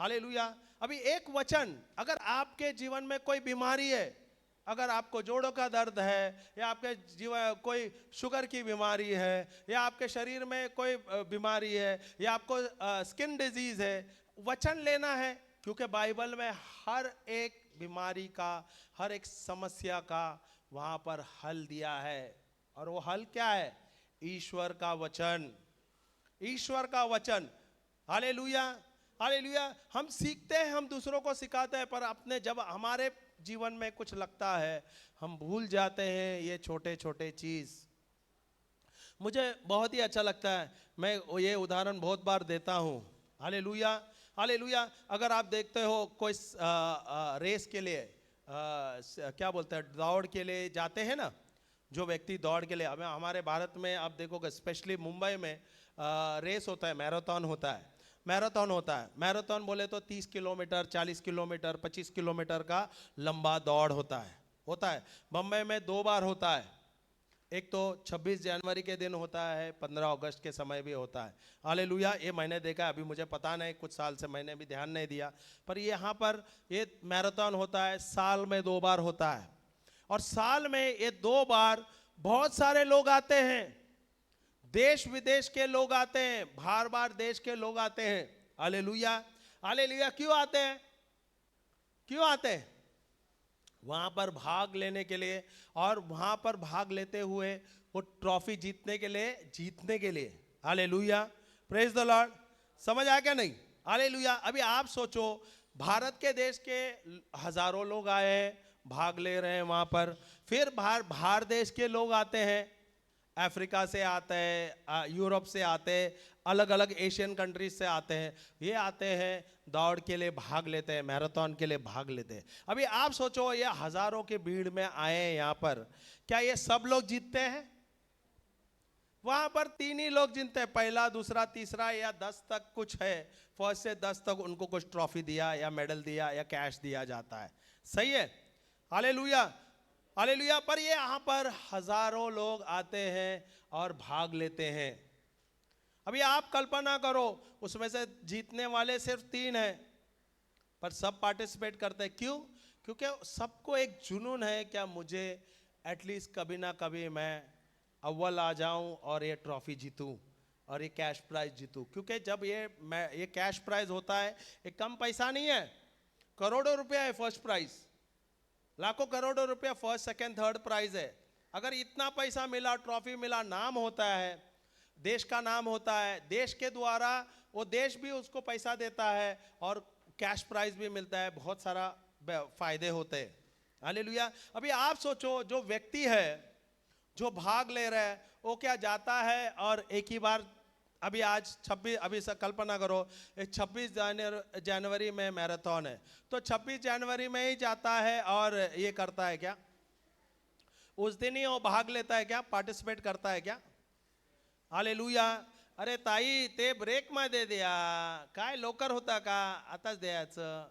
hallelujah. अभी एक वचन, अगर आपके जीवन में कोई बीमारी है, अगर आपको जोड़ों का दर्द है या आपके जीवन कोई शुगर की बीमारी है या आपके शरीर में कोई बीमारी है या आपको स्किन डिजीज है, वचन लेना है। क्योंकि बाइबल में हर एक बीमारी का, हर एक समस्या का वहां पर हल दिया है। और वो हल क्या है? ईश्वर का वचन, ईश्वर का वचन। Hallelujah, hallelujah. हम सीखते हैं, हम दूसरों को सिखाते हैं, पर अपने जब हमारे जीवन में कुछ लगता है हम भूल जाते हैं ये छोटे छोटे चीज। मुझे बहुत ही अच्छा लगता है, मैं ये उदाहरण बहुत बार देता हूँ। Hallelujah, hallelujah. अगर आप देखते हो कोई रेस के लिए क्या बोलते हैं, दौड़ के लिए जाते हैं ना, जो व्यक्ति दौड़ के लिए, हमारे भारत में आप देखोगे स्पेशली मुंबई में रेस होता है, मैराथन होता है। मैराथन होता है, मैराथन बोले तो 30 किलोमीटर, 40 किलोमीटर, 25 किलोमीटर का लंबा दौड़ होता है। बम्बई में 2 बार होता है, एक तो 26 जनवरी के दिन होता है, 15 अगस्त के समय भी होता है। हालेलुया। ये मैंने देखा, अभी मुझे पता नहीं, कुछ साल से मैंने भी ध्यान नहीं दिया, पर यहाँ पर ये मैराथन होता है, साल में 2 बार होता है। और साल में ये 2 बार बहुत सारे लोग आते हैं, देश विदेश के लोग आते हैं, बार बार देश के लोग आते हैं। Hallelujah, hallelujah. क्यों आते हैं? क्यों आते हैं? वहां पर भाग लेने के लिए, और वहां पर भाग लेते हुए वो ट्रॉफी जीतने के लिए। Hallelujah, praise the Lord. समझ आया क्या नहीं? हालेलुया। अभी आप सोचो, भारत के देश के हजारों लोग आए हैं, भाग ले रहे हैं वहां पर, फिर बाहर देश के लोग आते हैं, अफ्रीका से आते हैं, यूरोप से आते हैं, अलग अलग एशियन कंट्रीज से आते हैं। ये आते हैं दौड़ के लिए भाग लेते हैं, मैराथन के लिए भाग लेते हैं। अभी आप सोचो, ये हजारों की भीड़ में आए हैं यहाँ पर, क्या ये सब लोग जीतते हैं? वहां पर 3 ही लोग जीतते हैं, पहला, दूसरा, तीसरा, या 10 तक कुछ है, फर्स्ट से 10 तक उनको कुछ ट्रॉफी दिया या मेडल दिया या कैश दिया जाता है। सही है, हालेलुया, हालेलुया। पर ये यहाँ पर हजारों लोग आते हैं और भाग लेते हैं। अभी आप कल्पना करो, उसमें से जीतने वाले सिर्फ 3 हैं, पर सब पार्टिसिपेट करते हैं। क्यों? क्योंकि सबको एक जुनून है, क्या मुझे एटलीस्ट कभी ना कभी मैं अव्वल आ जाऊं और ये ट्रॉफी जीतूं और ये कैश प्राइज जीतूं। क्योंकि जब ये कैश प्राइज होता है, ये कम पैसा नहीं है, करोड़ों रुपया है फर्स्ट प्राइज, लाखों करोड़ों रुपया फर्स्ट सेकंड थर्ड प्राइज है। अगर इतना पैसा मिला, ट्रॉफी मिला, नाम होता है, देश का नाम होता है, देश के द्वारा वो देश भी उसको पैसा देता है और कैश प्राइज भी मिलता है, बहुत सारा फायदे होते हैं। हालेलुया। अभी आप सोचो, जो व्यक्ति है जो भाग ले रहा है, वो क्या जाता है और एक ही बार, अभी आज 26, अभी से कल्पना करो 26 जनवरी में मैराथन है, तो 26 जनवरी में ही जाता है और ये करता है क्या? उस दिन ही वो भाग लेता है क्या? पार्टिसिपेट करता है क्या? हालेलुया। अरे ताई, ते ब्रेक मध्ये द्या, काय लवकर होता का? आताच द्यायचं,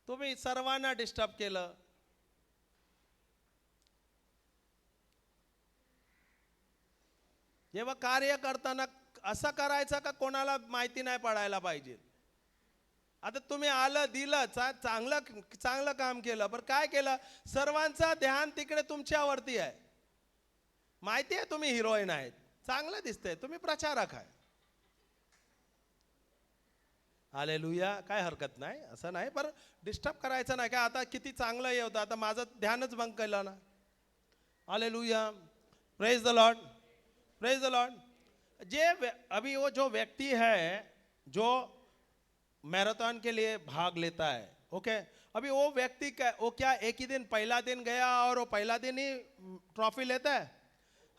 तुम्ही सर्वांना डिस्टर्ब केलं। जेव्हा कार्य करताना असं करायचं का कोणाला माहिती नाही पडायला पाहिजे। आता तुम्ही आलं, दिलं, चांगलं चांगलं काम केलं, पण काय केलं? सर्वांचा ध्यान तिकडे तुमच्यावरती आहे। माहिती आहे तुम्ही हिरोईन आहेत, चांगलं दिसतंय, तुम्ही प्रचारक आहे। हालेलुया, काय हरकत नाही, असं नाही, पर डिस्टर्ब करायचं नाही का? आता किती चांगलं हे होतं, आता माझं ध्यानच भंग केलं ना। Hallelujah, praise the Lord, praise the Lord. अभी वो जो व्यक्ति है जो मैराथन के लिए भाग लेता है, ओके, अभी वो व्यक्ति वो क्या एक ही दिन, पहला दिन गया और वो पहला दिन ही ट्रॉफी लेता है?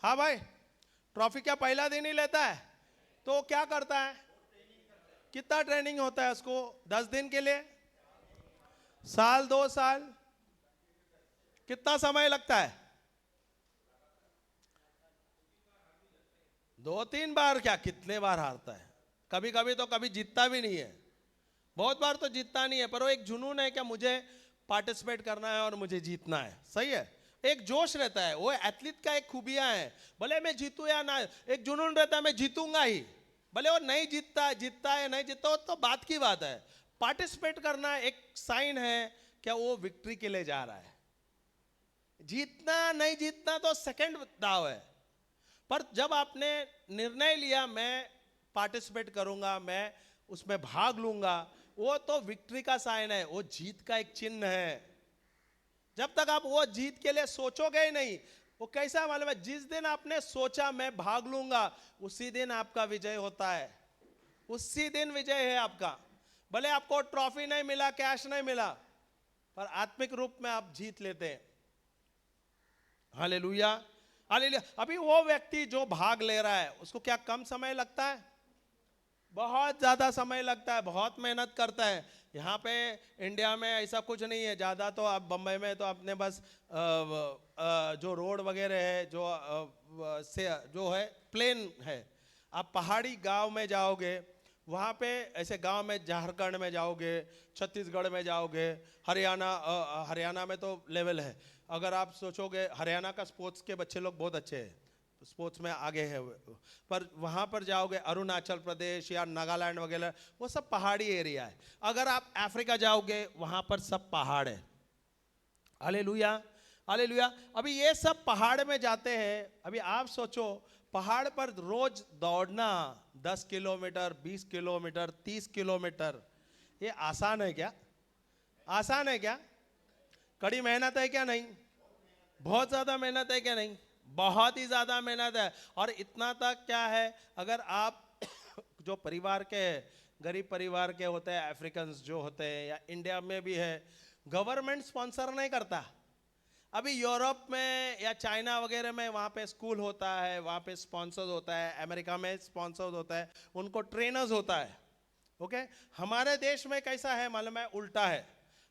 हाँ भाई, ट्रॉफी क्या पहला दिन ही लेता है? तो वो क्या करता है? कितना ट्रेनिंग होता है उसको? 10 दिन के लिए, साल, 2 साल, कितना समय लगता है? 2-3 बार क्या, कितने बार हारता है? कभी कभी तो कभी जीतता भी नहीं है, बहुत बार तो जीतता नहीं है, पर वो एक जुनून है, क्या मुझे पार्टिसिपेट करना है और मुझे जीतना है। सही है, एक जोश रहता है, वो एथलीट का एक खूबियां है, भले मैं जीतूं या ना, एक जुनून रहता है, मैं जीतूंगा ही, भले वो नहीं जीतता, जीतता है नहीं जीतता, वो तो बात की बात है। पार्टिसिपेट करना एक साइन है, क्या वो विक्ट्री के लिए जा रहा है। जीतना नहीं जीतना तो सेकंड दाव है, पर जब आपने निर्णय लिया मैं पार्टिसिपेट करूंगा, मैं उसमें भाग लूंगा, वो तो विक्ट्री का साइन है, वो जीत का एक चिन्ह है। जब तक आप वो जीत के लिए सोचोगे ही नहीं, वो कैसा मालूम है? जिस दिन आपने सोचा मैं भाग लूंगा, उसी दिन आपका विजय होता है, उसी दिन विजय है आपका। भले आपको ट्रॉफी नहीं मिला, कैश नहीं मिला, पर आत्मिक रूप में आप जीत लेते हैं। Hallelujah, hallelujah. अभी वो व्यक्ति जो भाग ले रहा है, उसको क्या कम समय लगता है? बहुत ज़्यादा समय लगता है, बहुत मेहनत करता है। यहाँ पे इंडिया में ऐसा कुछ नहीं है ज़्यादा, तो आप बम्बई में तो आपने बस जो रोड वगैरह है, से जो है प्लेन है। आप पहाड़ी गांव में जाओगे, वहाँ पे ऐसे गांव में, झारखंड में जाओगे, छत्तीसगढ़ में जाओगे, हरियाणा में तो लेवल है। अगर आप सोचोगे, हरियाणा का स्पोर्ट्स के बच्चे लोग बहुत अच्छे हैं, स्पोर्ट्स में आगे है, पर वहाँ पर जाओगे अरुणाचल प्रदेश या नागालैंड वगैरह, वो सब पहाड़ी एरिया है। अगर आप अफ्रीका जाओगे, वहाँ पर सब पहाड़ है। Hallelujah, hallelujah. अभी ये सब पहाड़ में जाते हैं। अभी आप सोचो, पहाड़ पर रोज दौड़ना 10 किलोमीटर, 20 किलोमीटर, 30 किलोमीटर, ये आसान है क्या? आसान है क्या? कड़ी मेहनत है क्या? नहीं, बहुत ज़्यादा मेहनत है क्या? नहीं, बहुत ही ज़्यादा मेहनत है। और इतना तक क्या है, अगर आप जो परिवार के, गरीब परिवार के होते हैं, अफ्रीकन जो होते हैं, या इंडिया में भी है, गवर्नमेंट स्पॉन्सर नहीं करता। अभी यूरोप में या चाइना वगैरह में वहाँ पे स्कूल होता है, वहाँ पे स्पॉन्सर्स होता है, अमेरिका में स्पॉन्सर्स होता है, उनको ट्रेनर्स होता है। ओके, हमारे देश में कैसा है मालूम है? उल्टा है।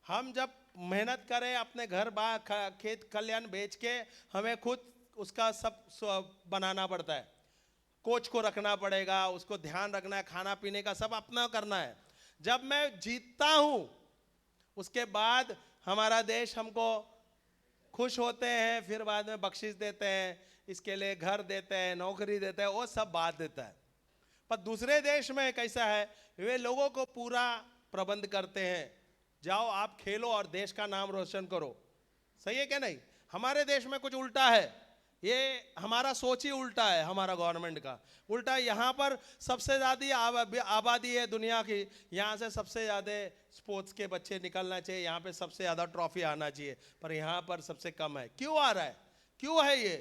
हम जब मेहनत करें अपने घर खेत खलियान बेच के, हमें खुद उसका सब बनाना पड़ता है। कोच को रखना पड़ेगा, उसको ध्यान रखना है, खाना पीने का सब अपना करना है। जब मैं जीतता हूं उसके बाद हमारा देश हमको खुश होते हैं, फिर बाद में बख्शिश देते हैं, इसके लिए घर देते हैं, नौकरी देते हैं, वो सब बात देता है। पर दूसरे देश में कैसा है? वे लोगों को पूरा प्रबंध करते हैं, जाओ आप खेलो और देश का नाम रोशन करो। सही है क्या नहीं? हमारे देश में कुछ उल्टा है। ये हमारा सोच ही उल्टा है, हमारा गवर्नमेंट का उल्टा। यहाँ पर सबसे ज़्यादा आबादी है दुनिया की, यहाँ से सबसे ज़्यादा स्पोर्ट्स के बच्चे निकलना चाहिए, यहाँ पे सबसे ज़्यादा ट्रॉफी आना चाहिए, पर यहाँ पर सबसे कम है। क्यों आ रहा है? क्यों है ये?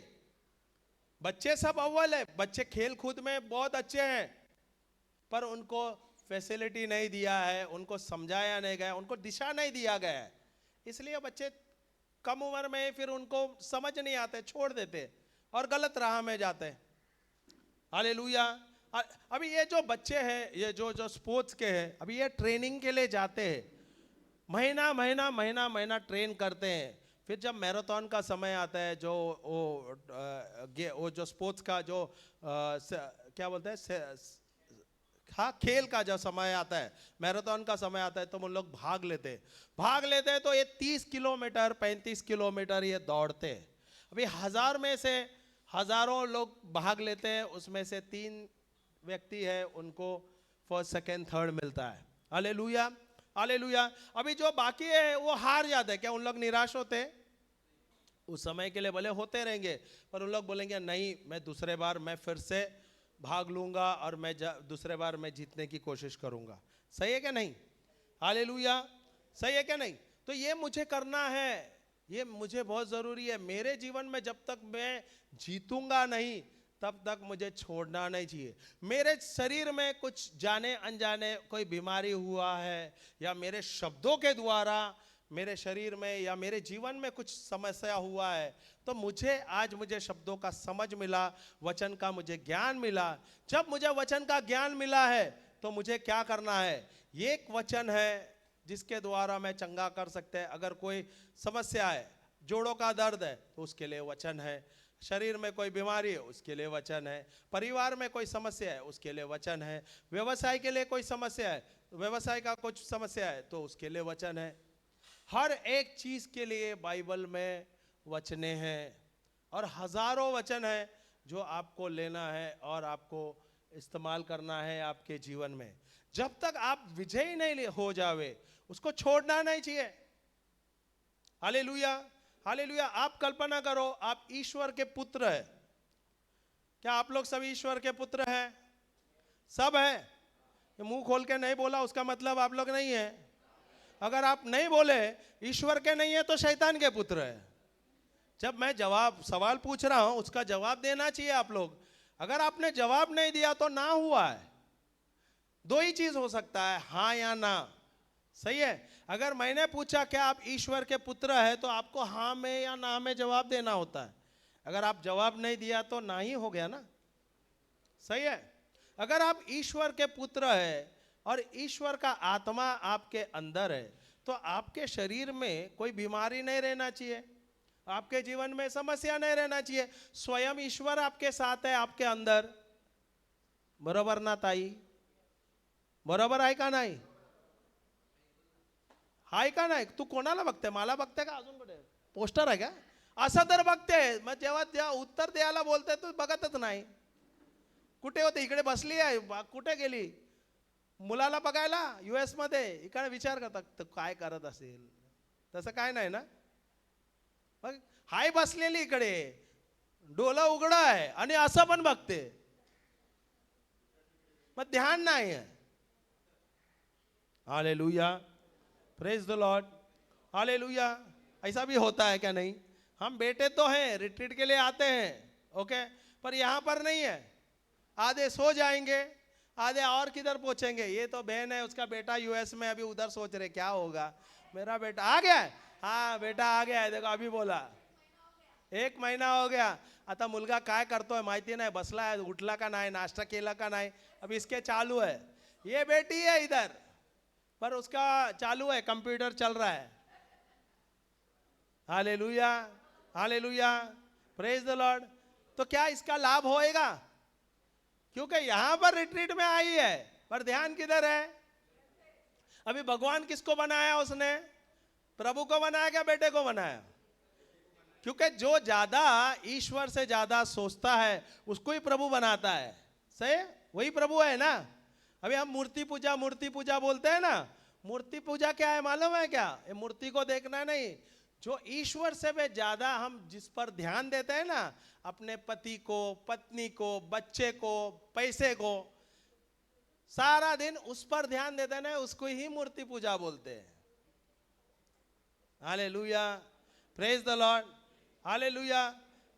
बच्चे सब अव्वल है, बच्चे खेल कूद में बहुत अच्छे हैं, पर उनको फैसिलिटी नहीं दिया है, उनको समझाया नहीं गया, उनको दिशा नहीं दिया गया है, इसलिए बच्चे कम उम्र में फिर उनको समझ नहीं आते, छोड़ देते और गलत राह में जाते हैं। हालेलुया। अभी ये जो बच्चे हैं, ये जो स्पोर्ट्स के हैं, अभी ये ट्रेनिंग के लिए जाते हैं, महीना महीना महीना महीना ट्रेन करते हैं। फिर जब मैराथन का समय आता है, जो वो जो स्पोर्ट्स का जो क्या बोलते हैं, हाँ, खेल का जब समय आता है, मैराथन का समय आता है, तो वो लोग भाग लेते हैं तो ये 30 किलोमीटर 35 किलोमीटर ये दौड़ते हैं। अभी 1000 में से हजारों लोग भाग लेते हैं, उसमें से 3 व्यक्ति है उनको फर्स्ट सेकंड थर्ड मिलता है। Hallelujah, hallelujah. अभी जो बाकी है वो हार जाते हैं। क्या उन लोग निराश होते हैं? उस समय के लिए भले होते रहेंगे, पर उन लोग बोलेंगे नहीं, मैं दूसरे बार मैं फिर से भाग लूंगा और मैं दूसरे बार मैं जीतने की कोशिश करूंगा। सही है क्या नहीं? हालेलुया, सही है क्या नहीं? तो ये मुझे करना है, ये मुझे बहुत जरूरी है। मेरे जीवन में जब तक मैं जीतूंगा नहीं, तब तक मुझे छोड़ना नहीं चाहिए। मेरे शरीर में कुछ जाने अनजाने कोई बीमारी हुआ है, या मेरे शब्दों के द्वारा मेरे शरीर में या मेरे जीवन में कुछ समस्या हुआ है, तो मुझे शब्दों का समझ मिला, वचन का मुझे ज्ञान मिला। जब मुझे वचन का ज्ञान मिला है, तो मुझे क्या करना है? ये एक वचन है जिसके द्वारा मैं चंगा कर सकते हैं। अगर कोई समस्या है, जोड़ों का दर्द है, तो उसके लिए वचन है। शरीर में कोई बीमारी है, उसके लिए वचन है। परिवार में कोई समस्या है, उसके लिए वचन है। व्यवसाय के लिए कोई समस्या है, व्यवसाय का कुछ समस्या है, तो उसके लिए वचन है। हर एक चीज के लिए बाइबल में वचने हैं, और हजारों वचन है जो आपको लेना है और आपको इस्तेमाल करना है आपके जीवन में। जब तक आप विजयी नहीं हो जावे, उसको छोड़ना नहीं चाहिए। Hallelujah, hallelujah. आप कल्पना करो, आप ईश्वर के पुत्र हैं। क्या आप लोग सब ईश्वर के पुत्र हैं? सब है। मुंह खोल के नहीं बोला उसका मतलब आप लोग नहीं है। अगर आप नहीं बोले ईश्वर के नहीं है, तो शैतान के पुत्र है। जब मैं सवाल पूछ रहा हूं, उसका जवाब देना चाहिए आप लोग। अगर आपने जवाब नहीं दिया तो ना हुआ है। 2 ही चीज हो सकता है, हाँ या ना। सही है? अगर मैंने पूछा क्या आप ईश्वर के पुत्र है, तो आपको हाँ में या ना में जवाब देना होता है। अगर आप जवाब नहीं दिया तो ना ही हो गया ना। सही है? अगर आप ईश्वर के पुत्र है और ईश्वर का आत्मा आपके अंदर है, तो आपके शरीर में कोई बीमारी नहीं रहना चाहिए, आपके जीवन में समस्या नहीं रहना चाहिए। स्वयं ईश्वर आपके साथ है, आपके अंदर। बरोबर ना ताई? बरोबर आहे का नाही? हाय का नाही? तू कोणाला बघते? मला बघते का अजून कुठे पोस्टर आहे का? असं तर बघते, मग जेव्हा उत्तर द्यायला बोलते तू बघतच नाही। कुठे होते? इकडे बसली आहे, कुठे गेली? मुलाला बघायला US मध्ये, इकडे विचार करतात काय करत असेल। तसं काय नाही ना? मग हाय बसलेली इकडे, डोलं उघडं आहे आणि असं पण बघते, मग ध्यान नाही है। Hallelujah, praise the Lord, hallelujah. ऐसा भी होता है क्या नहीं? हम बेटे तो हैं, रिट्रीट के लिए आते हैं, ओके, पर यहाँ पर नहीं है। आधे सो जाएंगे, आधे और किधर पहुंचेंगे। ये तो बहन है, उसका बेटा US में, अभी उधर सोच रहे क्या होगा। मेरा बेटा आ गया है, हाँ बेटा आ गया है, देखो अभी बोला। 1 महिना हो गया. आता मुलगा काय करतोय माहिती नाही, बसला आहे, उठला का नाही, नाश्ता केला का नाही, अब इसके चालू है. ये बेटी है इधर, पर उसका चालू है, कंप्यूटर चल रहा है. Hallelujah, hallelujah, praise the Lord. तो क्या इसका लाभ होएगा? क्योंकि यहां पर रिट्रीट में आई है, पर ध्यान किधर है? अभी भगवान किसको बनाया उसने? प्रभु को बनाया क्या बेटे को बनाया? क्योंकि जो ज्यादा ईश्वर से ज्यादा सोचता है उसको ही प्रभु बनाता है. सही, वही प्रभु है ना. अभी हम मूर्ति पूजा बोलते हैं ना. मूर्ति पूजा क्या है मालूम है क्या? ये मूर्ति को देखना नहीं, जो ईश्वर से भी ज्यादा हम जिस पर ध्यान देते हैं ना, अपने पति को, पत्नी को, बच्चे को, पैसे को, सारा दिन उस पर ध्यान देते हैं ना, उसको ही मूर्ति पूजा बोलते हैं. Hallelujah, praise the Lord, hallelujah.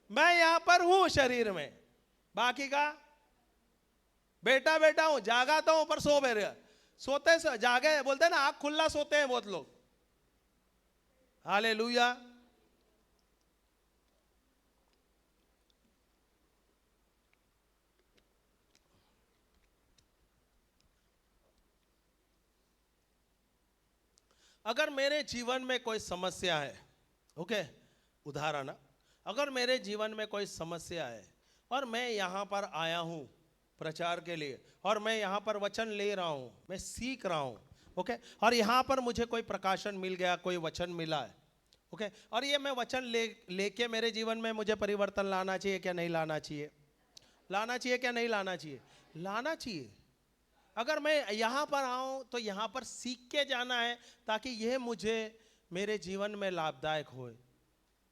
मैं यहां पर हूं शरीर में, बाकी का बेटा बेटा हूं, जागा तो हूं पर सो मेरे सोते जागे बोलते हैं ना, आंख खुला सोते हैं बहुत लोग. हालेलुया. अगर मेरे जीवन में कोई समस्या है, ओके, उदाहरण, अगर मेरे जीवन में कोई समस्या है और मैं यहां पर आया हूं प्रचार के लिए, और मैं यहां पर वचन ले रहा हूं, मैं सीख रहा हूं, ओके, और यहां पर मुझे कोई प्रकाशन मिल गया, कोई वचन मिला है, ओके, और ये मैं वचन लेके मेरे जीवन में मुझे परिवर्तन लाना चाहिए क्या नहीं लाना चाहिए? लाना चाहिए क्या नहीं लाना चाहिए? लाना चाहिए. अगर मैं यहां पर आऊं तो यहां पर सीख के जाना है, ताकि यह मुझे मेरे जीवन में लाभदायक हो.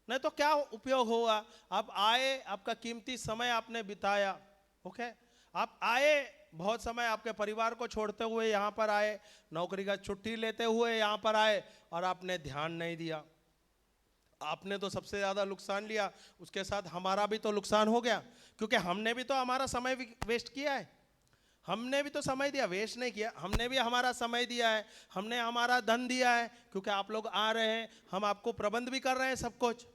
नहीं तो क्या उपयोग होगा? आप आए, आपका कीमती समय आपने बिताया, ओके, आप आए, बहुत समय आपके परिवार को छोड़ते हुए यहां पर आए, नौकरी का छुट्टी लेते हुए यहां पर आए, और आपने ध्यान नहीं दिया. आपने तो सबसे ज्यादा नुकसान लिया, उसके साथ हमारा भी तो नुकसान हो गया, क्योंकि हमने भी तो हमारा समय वेस्ट किया है. हमने भी तो समय दिया, वेस्ट नहीं किया, हमने भी हमारा समय दिया है, हमने हमारा धन दिया है, क्योंकि आप लोग आ रहे हैं, हम आपको प्रबंध भी कर रहे हैं सब कुछ.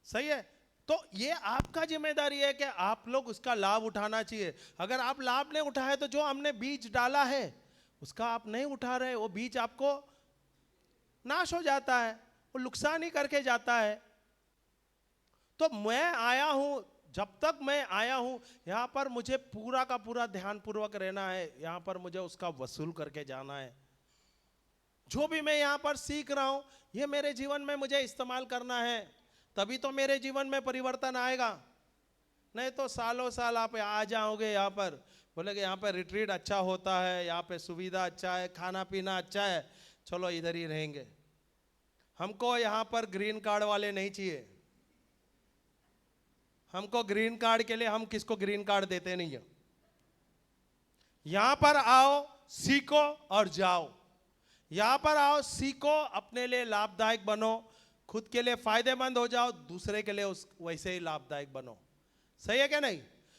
सही है. तो ये आपका जिम्मेदारी है कि आप लोग उसका लाभ उठाना चाहिए. अगर आप लाभ नहीं उठाए तो जो हमने बीज डाला है उसका आप नहीं उठा रहे, वो बीज आपको नाश हो जाता है, वो नुकसान ही करके जाता है. तो मैं आया हूं, जब तक मैं आया हूं यहां पर मुझे पूरा का पूरा ध्यान पूर्वक रहना है, यहां पर मुझे उसका वसूल करके जाना है. जो भी मैं यहां पर सीख रहा हूं ये मेरे जीवन में मुझे इस्तेमाल करना है, तभी तो मेरे जीवन में परिवर्तन आएगा. नहीं तो सालों साल आप आ जाओगे यहाँ पर, बोले कि यहाँ पर रिट्रीट अच्छा होता है, यहाँ पे सुविधा अच्छा है, खाना पीना अच्छा है, चलो इधर ही रहेंगे. हमको यहाँ पर ग्रीन कार्ड वाले नहीं चाहिए. हमको ग्रीन कार्ड के लिए हम किसको ग्रीन कार्ड देते नहीं है. यहां पर आओ, सीखो और जाओ. यहां पर आओ, सीखो, अपने लिए लाभदायक बनो, खुद के लिए फायदेमंद हो जाओ, दूसरे के लिए उस वैसे ही लाभदायक बनो. सही है क्या नहीं?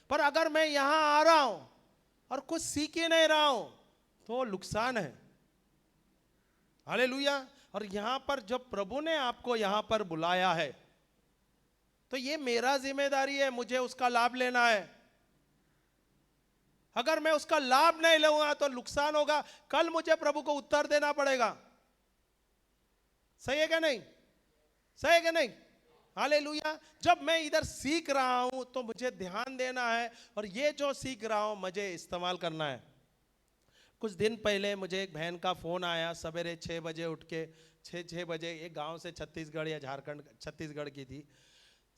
पर अगर मैं यहां आ रहा हूं और कुछ सीख ही नहीं रहा हूं तो नुकसान है. हालेलुया. और यहां पर जब प्रभु ने आपको यहां पर बुलाया है तो ये मेरा जिम्मेदारी है, मुझे उसका लाभ लेना है. अगर मैं उसका लाभ नहीं लूंगा तो नुकसान होगा, कल मुझे प्रभु को उत्तर देना पड़ेगा. सही है क्या नहीं? सही है क्या नहीं? हालेलुया. जब मैं इधर सीख रहा हूं तो मुझे ध्यान देना है, और ये जो सीख रहा हूं मुझे इस्तेमाल करना है. कुछ दिन पहले मुझे एक बहन का फोन आया, सवेरे 6 बजे उठ के, 6 बजे, एक गांव से छत्तीसगढ़ या झारखंड, छत्तीसगढ़ की थी.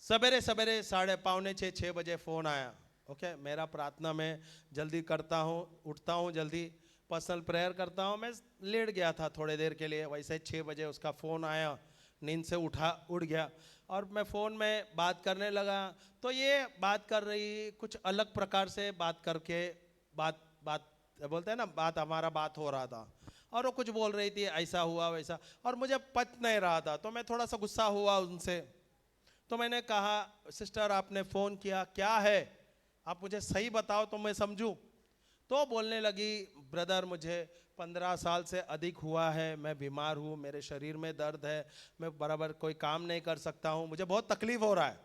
सवेरे सवेरे 5:45-6 बजे फ़ोन आया. ओके, मेरा प्रार्थना में जल्दी करता हूँ, उठता हूँ जल्दी, पर्सनल प्रेयर करता हूँ. मैं लेट गया था थोड़ी देर के लिए, वैसे 6 बजे उसका फ़ोन आया, नींद से उठ गया, और मैं फ़ोन में बात करने लगा. तो ये बात कर रही, कुछ अलग प्रकार से बात करके, बात बोलते हैं ना, बात हो रहा था, और वो कुछ बोल रही थी, ऐसा हुआ वैसा, और मुझे पच नहीं रहा था. तो मैं थोड़ा सा गुस्सा हुआ उनसे. तो मैंने कहा, सिस्टर आपने फ़ोन किया, क्या है, आप मुझे सही बताओ तो मैं समझूं. तो बोलने लगी, ब्रदर मुझे 15 साल से अधिक हुआ है, मैं बीमार हूँ, मेरे शरीर में दर्द है, मैं बराबर कोई काम नहीं कर सकता हूँ, मुझे बहुत तकलीफ हो रहा है।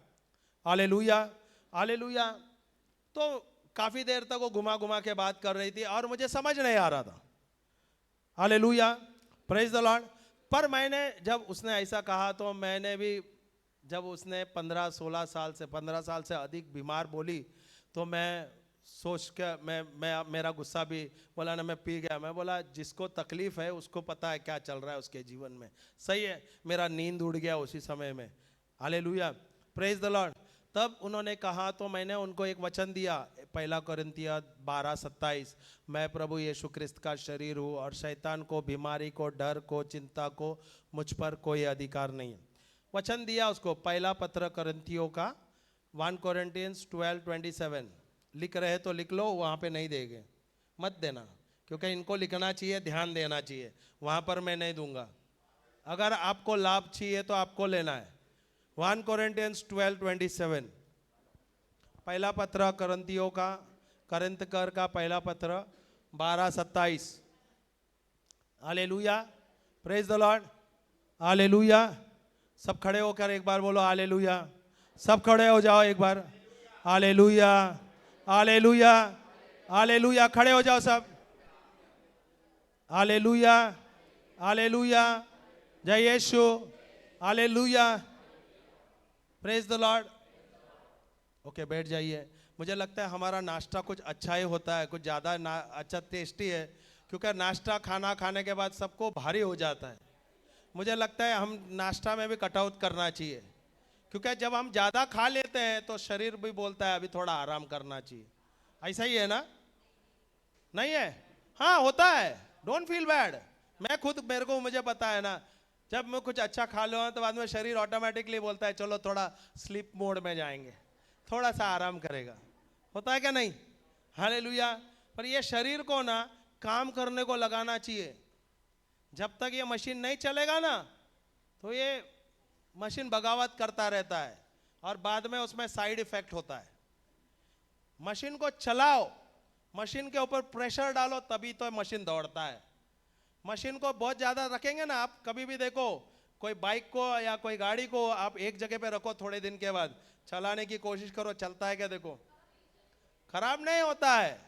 Hallelujah, hallelujah. तो काफ़ी देर तक वो घुमा घुमा के बात कर रही थी और मुझे समझ नहीं आ रहा था। Hallelujah, praise the Lord. पर मैंने जब उसने ऐसा कहा तो मैंने भी, जब उसने 15 साल से अधिक बीमार बोली तो मैं सोच के मैं मेरा गुस्सा भी बोला ना, मैं पी गया। मैं बोला जिसको तकलीफ है उसको पता है क्या चल रहा है उसके जीवन में। सही है, मेरा नींद उड़ गया उसी समय में। Hallelujah, praise the Lord. तब उन्होंने कहा तो मैंने उनको एक वचन दिया, 1 कोरिन्थियों 12:27, मैं प्रभु यीशु क्रिस्त का शरीर हूँ और शैतान को, बीमारी को, डर को, चिंता को मुझ पर कोई अधिकार नहीं है। वचन दिया उसको। 1 कोरिन्थियों का 1 Corinthians 12:27 लिख रहे तो लिख लो, वहाँ पे नहीं देंगे, मत देना, क्योंकि इनको लिखना चाहिए, ध्यान देना चाहिए, वहाँ पर मैं नहीं दूंगा। अगर आपको लाभ चाहिए तो आपको लेना है। 1 Corinthians 12:27, पहला पत्र करंतियों का, करंतकर का पहला पत्र 12:27। Hallelujah, praise the Lord, hallelujah. सब खड़े होकर एक बार बोलो हालेलुया। सब खड़े हो जाओ एक बार, हालेलुया, हालेलुया, हालेलुया। खड़े हो जाओ सब, हालेलुया, हालेलुया, जय Yeshu, hallelujah, praise the lord. Okay, बैठ जाइए। मुझे लगता है हमारा नाश्ता कुछ अच्छा ही होता है, कुछ ज़्यादा अच्छा टेस्टी है, क्योंकि नाश्ता खाना खाने के बाद सबको भारी हो जाता है। मुझे लगता है हम नाश्ता में भी कट आउट करना चाहिए, क्योंकि जब हम ज़्यादा खा लेते हैं तो शरीर भी बोलता है अभी थोड़ा आराम करना चाहिए। ऐसा ही है ना? नहीं है? हाँ, होता है। Don't feel bad. मैं खुद, मुझे पता है ना, जब मैं कुछ अच्छा खा लूँ तो बाद में शरीर ऑटोमेटिकली बोलता है चलो थोड़ा स्लीप मोड में जाएंगे, थोड़ा सा आराम करेगा। होता है क्या नहीं? हालेलुया। पर ये शरीर को ना काम करने को लगाना चाहिए। जब तक ये मशीन नहीं चलेगा ना तो ये मशीन बगावत करता रहता है और बाद में उसमें साइड इफेक्ट होता है। मशीन को चलाओ, मशीन के ऊपर प्रेशर डालो, तभी तो मशीन दौड़ता है। मशीन को बहुत ज़्यादा रखेंगे ना, आप कभी भी देखो कोई बाइक को या कोई गाड़ी को आप एक जगह पे रखो, थोड़े दिन के बाद चलाने की कोशिश करो, चलता है क्या? देखो, खराब नहीं होता है,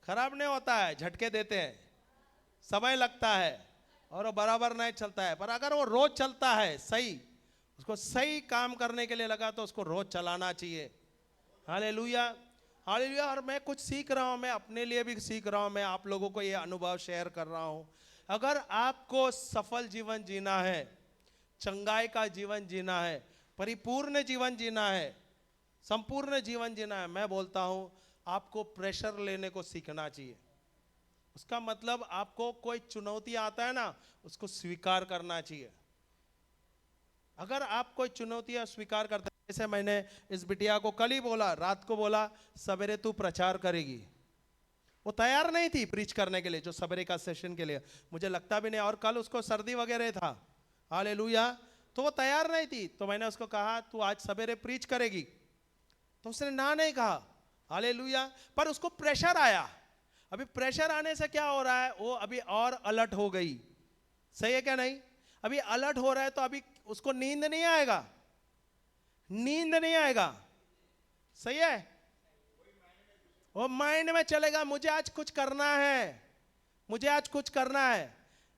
खराब नहीं होता है, झटके देते हैं, समय लगता है और वो बराबर नहीं चलता है। पर अगर वो रोज चलता है सही, उसको सही काम करने के लिए लगा तो उसको रोज चलाना चाहिए। Hallelujah, hallelujah. और मैं कुछ सीख रहा हूँ, मैं अपने लिए भी सीख रहा हूँ, मैं आप लोगों को ये अनुभव शेयर कर रहा हूँ। अगर आपको सफल जीवन जीना है, चंगाई का जीवन जीना है, परिपूर्ण जीवन जीना है, संपूर्ण जीवन जीना है, मैं बोलता हूँ आपको प्रेशर लेने को सीखना चाहिए। उसका मतलब आपको कोई चुनौती आता है ना, उसको स्वीकार करना चाहिए। अगर आप कोई चुनौतियां स्वीकार करते हैं, जैसे मैंने इस बिटिया को कल ही बोला, रात को बोला सवेरे तू प्रचार करेगी, वो तैयार नहीं थी प्रीच करने के लिए, जो सवेरे का सेशन के लिए, मुझे लगता भी नहीं, और कल उसको सर्दी वगैरह था। हालेलुया। तो वो तैयार नहीं थी, तो मैंने उसको कहा तू आज सवेरे प्रीच करेगी, तो उसने ना नहीं कहा। हालेलुया। पर उसको प्रेशर आया। अभी प्रेशर आने से क्या हो रहा है, वो अभी और अलर्ट हो गई। सही है क्या नहीं? अभी अलर्ट हो रहा है तो अभी उसको नींद नहीं आएगा, नींद नहीं आएगा। सही है? वो माइंड में चलेगा मुझे आज कुछ करना है, मुझे आज कुछ करना है।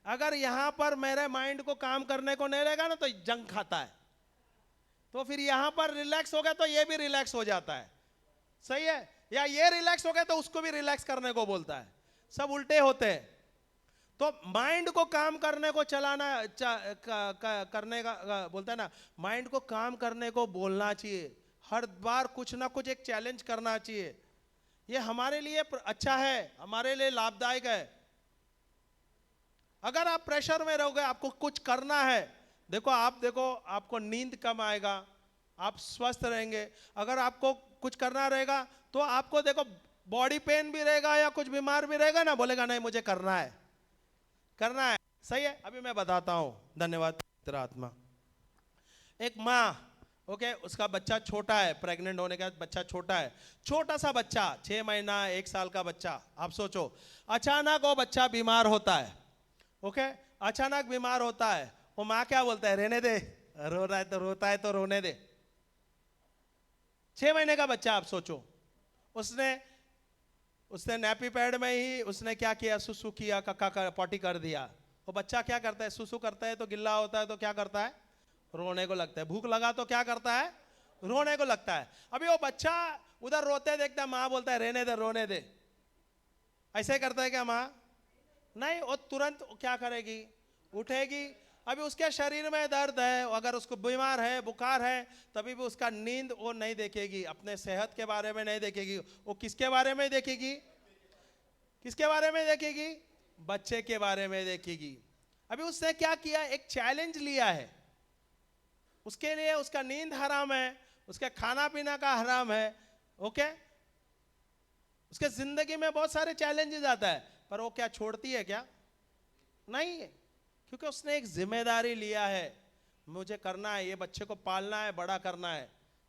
अगर यहां पर मेरे माइंड को काम करने को नहीं रहेगा ना तो जंग खाता है, तो फिर यहां पर रिलैक्स हो गया तो ये भी रिलैक्स हो जाता है। सही है? या ये रिलैक्स हो गया तो उसको भी रिलैक्स करने को बोलता है, सब उल्टे होते हैं। तो माइंड को काम करने को चलाना करने का बोलता है ना, माइंड को काम करने को बोलना चाहिए। हर बार कुछ ना कुछ एक चैलेंज करना चाहिए। ये हमारे लिए अच्छा है, हमारे लिए लाभदायक है। अगर आप प्रेशर में रहोगे, आपको कुछ करना है, देखो आपको नींद कम आएगा, आप स्वस्थ रहेंगे। अगर आपको कुछ करना रहेगा तो आपको देखो बॉडी पेन भी रहेगा या कुछ बीमार भी रहेगा ना, बोलेगा नहीं मुझे करना है, करना है। सही है? अभी मैं बताता हूं। धन्यवाद तेरा आत्मा। एक माँ ओके, उसका बच्चा छोटा है, प्रेग्नेंट होने का बच्चा छोटा है, छोटा सा बच्चा 6 महीना 1 साल का बच्चा, आप सोचो अचानक वो बच्चा बीमार होता है। ओके, अचानक बीमार होता है, वो माँ क्या बोलता है, रहने दे, रो रहा है तो रोता है तो रोने दे। 6 महीने का बच्चा, आप सोचो, उसने उसने नैपी पैड में ही उसने क्या किया, सुसु किया, कक्का का पॉटी कर दिया। वो बच्चा क्या करता है, सुसु करता है तो गिल्ला होता है तो क्या करता है, रोने को लगता है। भूख लगा तो क्या करता है, रोने को लगता है। अभी वो बच्चा उधर रोते देखता है, माँ बोलता है रहने दे, रोने दे। ऐसे करता है क्या माँ? नहीं, वो तुरंत क्या करेगी, उठेगी। अभी उसके शरीर में दर्द है, अगर उसको बीमार है, बुखार है, तभी भी उसका नींद वो नहीं देखेगी, अपने सेहत के बारे में नहीं देखेगी। वो किसके बारे में देखेगी, किसके बारे में देखेगी, बच्चे के बारे में देखेगी। अभी उसने क्या किया, एक चैलेंज लिया है, उसके लिए उसका नींद हराम है, उसका खाना पीना का हराम है। ओके, उसके जिंदगी में बहुत सारे चैलेंजेस आता है, पर वो क्या छोड़ती है क्या? नहीं, क्योंकि उसने एक जिम्मेदारी लिया है, मुझे करना है, ये बच्चे को पालना है, बड़ा करना है।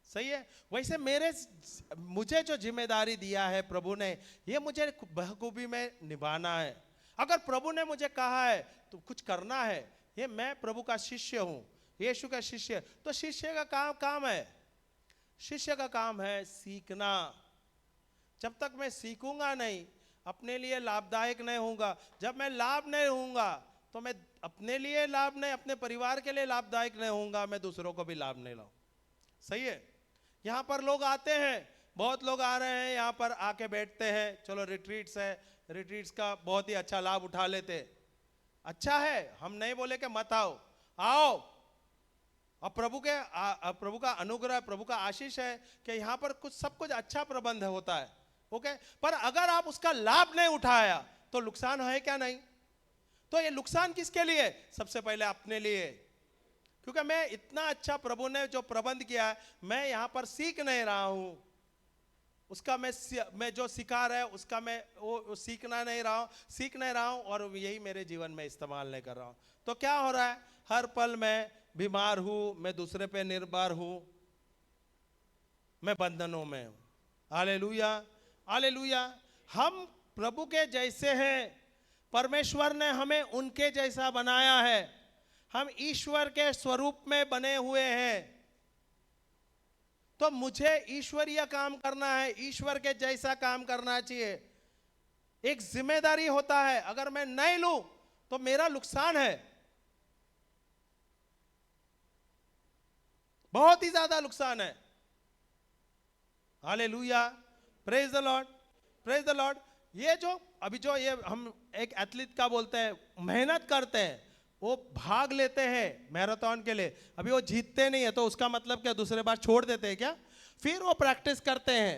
सही है। वैसे मुझे जो जिम्मेदारी दिया है प्रभु ने, ये मुझे बखूबी में निभाना है। अगर प्रभु ने मुझे कहा है तो कुछ करना है, ये मैं प्रभु का शिष्य हूं, यीशु का शिष्य, तो शिष्य का काम है, शिष्य का काम है सीखना। जब तक मैं सीखूंगा नहीं, अपने लिए लाभदायक नहीं होऊंगा। जब मैं लाभ नहीं होऊंगा तो मैं अपने लिए लाभ नहीं, अपने परिवार के लिए लाभदायक नहीं होऊंगा, मैं दूसरों को भी लाभ नहीं लाऊं। सही है। यहाँ पर लोग आते हैं, बहुत लोग आ रहे हैं, यहाँ पर आके बैठते हैं, चलो रिट्रीट्स है, रिट्रीट्स का बहुत ही अच्छा लाभ उठा लेते। अच्छा है, हम नहीं बोले कि मत आओ, आओ। और प्रभु का अनुग्रह, प्रभु का आशीष है कि यहाँ पर सब कुछ अच्छा प्रबंध होता है। ओके, पर अगर आप उसका लाभ नहीं उठाया तो नुकसान है क्या? नहीं। तो ये नुकसान किसके लिए? सबसे पहले अपने लिए, क्योंकि मैं इतना अच्छा प्रभु ने जो प्रबंध किया है, मैं यहाँ पर सीख नहीं रहा हूं, उसका मैं जो सिखा रहा है उसका मैं वो सीख नहीं रहा हूं, और यही मेरे जीवन में इस्तेमाल नहीं कर रहा हूं। तो क्या हो रहा है, हर पल मैं बीमार हूं, मैं दूसरे पे निर्भर हूं, मैं बंधनों में हूं। Hallelujah, hallelujah. हम प्रभु के जैसे हैं, परमेश्वर ने हमें उनके जैसा बनाया है, हम ईश्वर के स्वरूप में बने हुए हैं। तो मुझे ईश्वरीय काम करना है, ईश्वर के जैसा काम करना चाहिए। एक जिम्मेदारी होता है, अगर मैं नहीं लूं तो मेरा नुकसान है, बहुत ही ज्यादा नुकसान है। Hallelujah, praise the Lord, praise the Lord. ये हम एक एथलीट का बोलते हैं, मेहनत करते हैं, वो भाग लेते हैं मैराथन के लिए, अभी वो जीतते नहीं है तो उसका मतलब क्या, दूसरे बार छोड़ देते हैं क्या? फिर वो प्रैक्टिस करते हैं,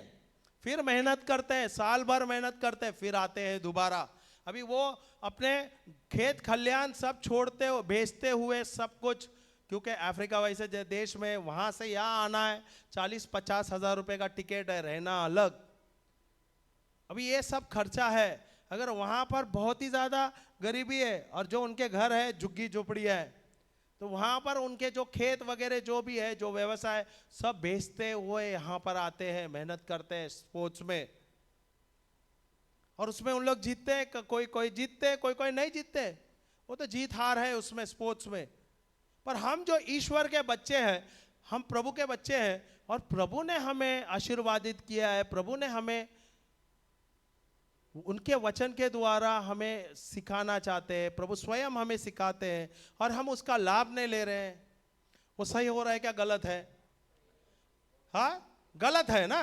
फिर मेहनत करते हैं, साल भर मेहनत करते हैं, फिर आते हैं दोबारा। अभी वो अपने खेत खलियान सब छोड़ते हो, बेचते हुए सब कुछ, क्योंकि अफ्रीका वैसे देश में वहां से यहाँ आना है, 40-50 हजार रुपए का टिकट है, रहना अलग। अभी ये सब खर्चा है। अगर वहां पर बहुत ही ज्यादा गरीबी है और जो उनके घर है झुग्गी झोपड़ी है, तो वहां पर उनके जो खेत वगैरह जो भी है, जो व्यवसाय, सब बेचते हुए यहाँ पर आते हैं, मेहनत करते हैं स्पोर्ट्स में, और उसमें उन लोग जीतते हैं, कोई कोई जीतते, कोई कोई नहीं जीतते, वो तो जीत हार है उसमें, स्पोर्ट्स में। पर हम जो ईश्वर के बच्चे हैं, हम प्रभु के बच्चे हैं, और प्रभु ने हमें आशीर्वादित किया है, प्रभु ने हमें उनके वचन के द्वारा हमें सिखाना चाहते हैं, प्रभु स्वयं हमें सिखाते हैं, और हम उसका लाभ नहीं ले रहे हैं। वो सही हो रहा है क्या, गलत है? हाँ, गलत है ना,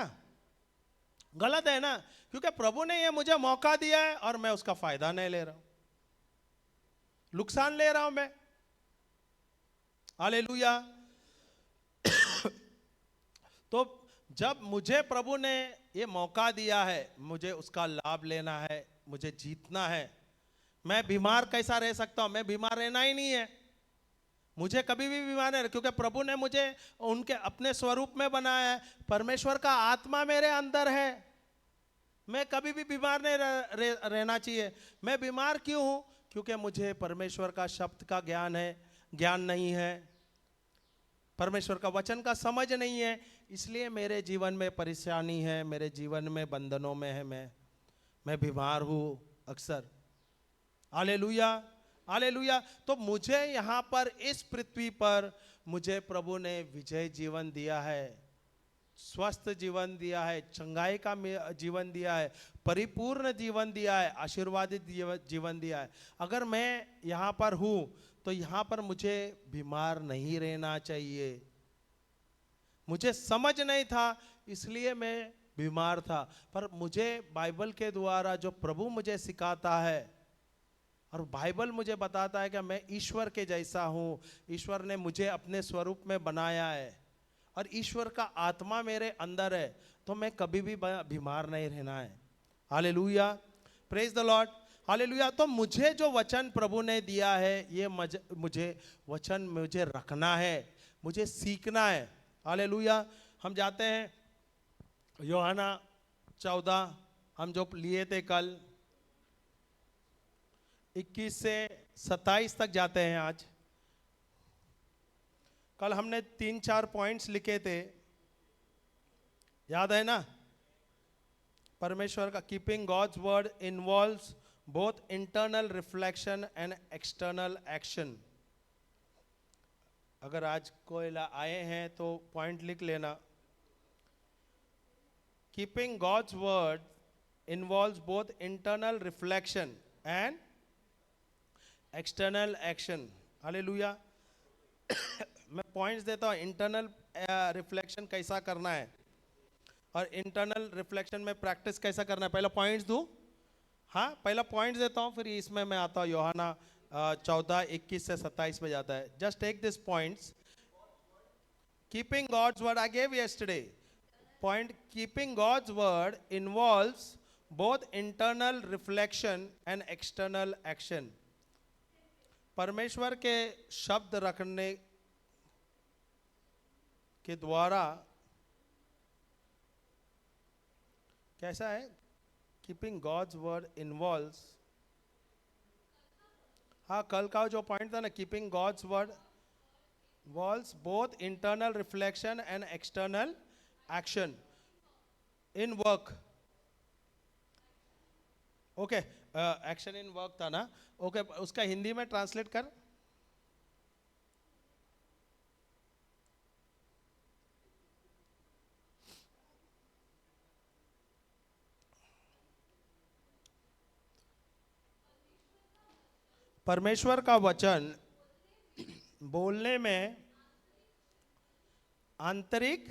गलत है ना, क्योंकि प्रभु ने ये मुझे मौका दिया है और मैं उसका फायदा नहीं ले रहा हूं, नुकसान ले रहा हूं मैं। हालेलुया। तो जब मुझे प्रभु ने ये मौका दिया है, मुझे उसका लाभ लेना है, मुझे जीतना है। मैं बीमार कैसा रह सकता हूं? मैं बीमार रहना ही नहीं है, मुझे कभी भी बीमार नहीं, क्योंकि प्रभु ने मुझे उनके अपने स्वरूप में बनाया है, परमेश्वर का आत्मा मेरे अंदर है, मैं कभी भी बीमार नहीं रहना चाहिए। मैं बीमार क्यों हूं? क्योंकि मुझे परमेश्वर का शब्द का ज्ञान नहीं है। परमेश्वर का वचन का समझ नहीं है, इसलिए मेरे जीवन में परेशानी है, मेरे जीवन में बंधनों में है, मैं बीमार हूँ अक्सर। Hallelujah, hallelujah. तो मुझे यहाँ पर इस पृथ्वी पर मुझे प्रभु ने विजय जीवन दिया है, स्वस्थ जीवन दिया है, चंगाई का जीवन दिया है, परिपूर्ण जीवन दिया है, आशीर्वादित जीवन दिया है। अगर मैं यहाँ पर हूँ तो यहाँ पर मुझे बीमार नहीं रहना चाहिए। मुझे समझ नहीं था इसलिए मैं बीमार था, पर मुझे बाइबल के द्वारा जो प्रभु मुझे सिखाता है, और बाइबल मुझे बताता है कि मैं ईश्वर के जैसा हूँ, ईश्वर ने मुझे अपने स्वरूप में बनाया है और ईश्वर का आत्मा मेरे अंदर है, तो मैं कभी भी बीमार नहीं रहना है। Hallelujah, praise the Lord, hallelujah. तो मुझे जो वचन प्रभु ने दिया है, ये मुझे वचन मुझे रखना है, मुझे सीखना है। हालेलुया। हम जाते हैं यूहन्ना 14, हम जो लिए थे कल, 21 से 27 तक जाते हैं आज। कल हमने 3-4 पॉइंट्स लिखे थे, याद है ना? परमेश्वर का keeping God's word involves both internal reflection and external action. अगर आज कोई आए हैं तो पॉइंट लिख लेना। Keeping God's word involves both internal reflection and external action. Hallelujah. मैं पॉइंट्स देता हूँ, इंटरनल रिफ्लेक्शन कैसा करना है और इंटरनल रिफ्लेक्शन में प्रैक्टिस कैसा करना है। पहला पॉइंट्स दूं? हाँ, पहला पॉइंट्स देता हूँ, फिर इसमें मैं आता हूँ। यूहन्ना 14, 21 से 27 में जाता है। Just take this points. Keeping God's word I gave yesterday. Point, keeping God's word involves both internal reflection and external action. परमेश्वर के शब्द रखने के द्वारा कैसा है? कीपिंग गॉड्स वर्ड इन्वॉल्व्स, हाँ कल का जो पॉइंट था ना, keeping God's word involves both internal reflection and external action in work. Okay, action in work था ना? ओके, उसका हिंदी में ट्रांसलेट कर। परमेश्वर का वचन बोलने में आंतरिक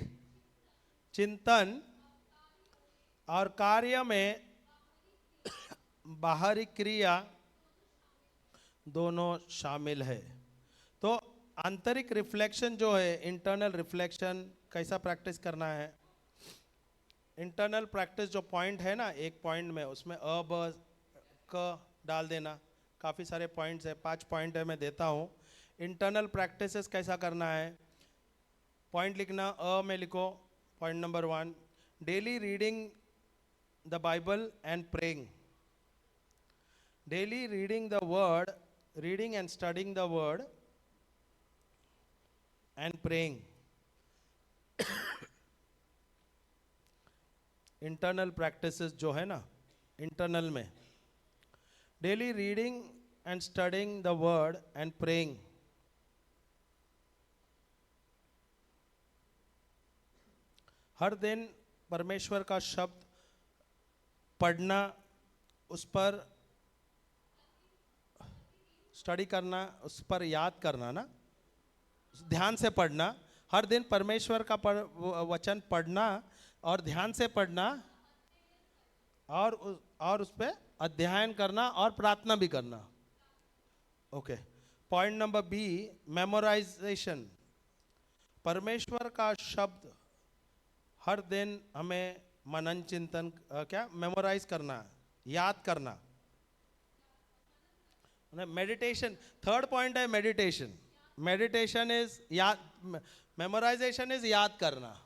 चिंतन और कार्य में बाहरी क्रिया दोनों शामिल है। तो आंतरिक रिफ्लेक्शन जो है, इंटरनल रिफ्लेक्शन कैसा प्रैक्टिस करना है? इंटरनल प्रैक्टिस जो पॉइंट है ना, एक पॉइंट में उसमें अ ब क डाल देना। काफ़ी सारे पॉइंट्स है, 5 पॉइंट है, मैं देता हूँ। इंटरनल प्रैक्टिसेस कैसा करना है? पॉइंट लिखना, अ में लिखो। Point number 1, daily reading the Bible and praying. Daily reading the word, reading and studying the word and praying. Internal practices जो है ना, इंटरनल में daily reading and studying the word and praying. हर दिन परमेश्वर का शब्द पढ़ना, उस पर स्टडी करना, उस पर याद करना ना, ध्यान से पढ़ना। हर दिन परमेश्वर का वचन पढ़ना और ध्यान से पढ़ना, और उस पर अध्ययन करना और प्रार्थना भी करना। Okay, point number B, memorization. परमेश्वर का शब्द हर दिन हमें मनन चिंतन क्या मेमोराइज करना, याद करना। मेडिटेशन, थर्ड पॉइंट है मेडिटेशन। मेडिटेशन इज याद, मेमोराइजेशन इज याद करना।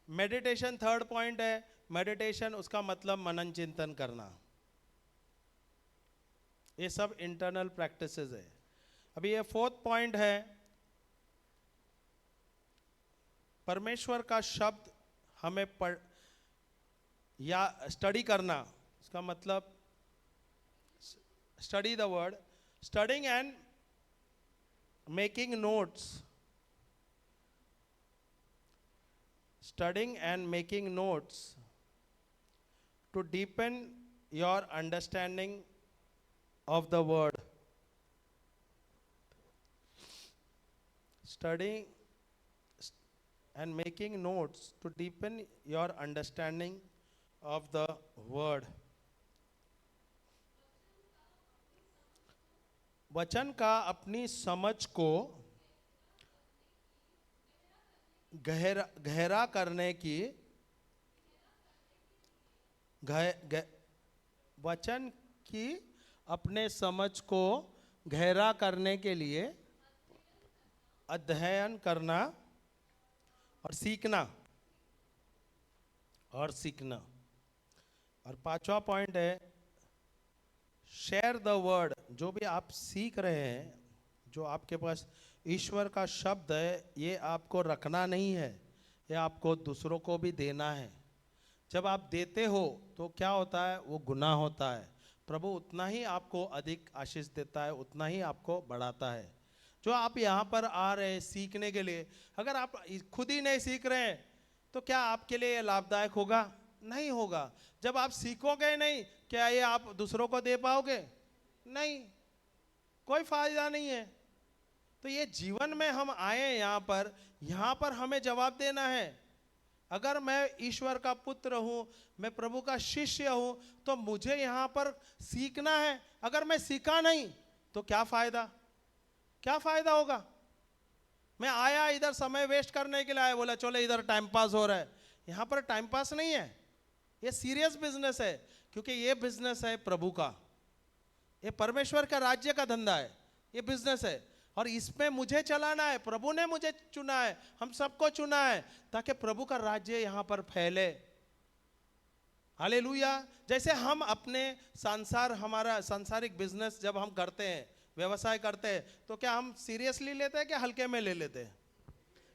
मेडिटेशन थर्ड पॉइंट है। मेडिटेशन उसका मतलब मनन चिंतन करना। ये सब इंटरनल प्रैक्टिसेस है। अभी ये फोर्थ पॉइंट है, परमेश्वर का शब्द हमें पढ़ या स्टडी करना, इसका मतलब study the word, studying and making notes, studying and making notes to deepen your understanding of the word. Studying and making notes to deepen your understanding of the word. वचन का अपनी समझ को गहरा करने की, वचन की अपने समझ को गहरा करने के लिए अध्ययन करना और सीखना और पांचवा पॉइंट है शेयर द वर्ड। जो भी आप सीख रहे हैं, जो आपके पास ईश्वर का शब्द है, ये आपको रखना नहीं है, ये आपको दूसरों को भी देना है। जब आप देते हो तो क्या होता है, वो गुनाह होता है। प्रभु उतना ही आपको अधिक आशीष देता है, उतना ही आपको बढ़ाता है। जो आप यहाँ पर आ रहे हैं सीखने के लिए, अगर आप खुद ही नहीं सीख रहे हैं तो क्या आपके लिए ये लाभदायक होगा? नहीं होगा। जब आप सीखोगे नहीं, क्या ये आप दूसरों को दे पाओगे? नहीं, कोई फायदा नहीं है। तो ये जीवन में हम आए यहाँ पर हमें जवाब देना है। अगर मैं ईश्वर का पुत्र हूँ, मैं प्रभु का शिष्य हूँ, तो मुझे यहाँ पर सीखना है। अगर मैं सीखा नहीं तो क्या फायदा होगा? मैं आया इधर समय वेस्ट करने के लिए आया, बोला चलो इधर टाइम पास हो रहा है। यहाँ पर टाइम पास नहीं है, ये सीरियस बिजनेस है, क्योंकि ये बिजनेस है प्रभु का, ये परमेश्वर का राज्य का धंधा है, ये बिजनेस है और इसमें मुझे चलाना है। प्रभु ने मुझे चुना है, हम सबको चुना है ताकि प्रभु का राज्य यहाँ पर फैले। हालेलुया। जैसे हम अपने हमारा सांसारिक बिजनेस जब हम करते हैं, व्यवसाय करते हैं, तो क्या हम सीरियसली लेते हैं कि हल्के में ले लेते हैं?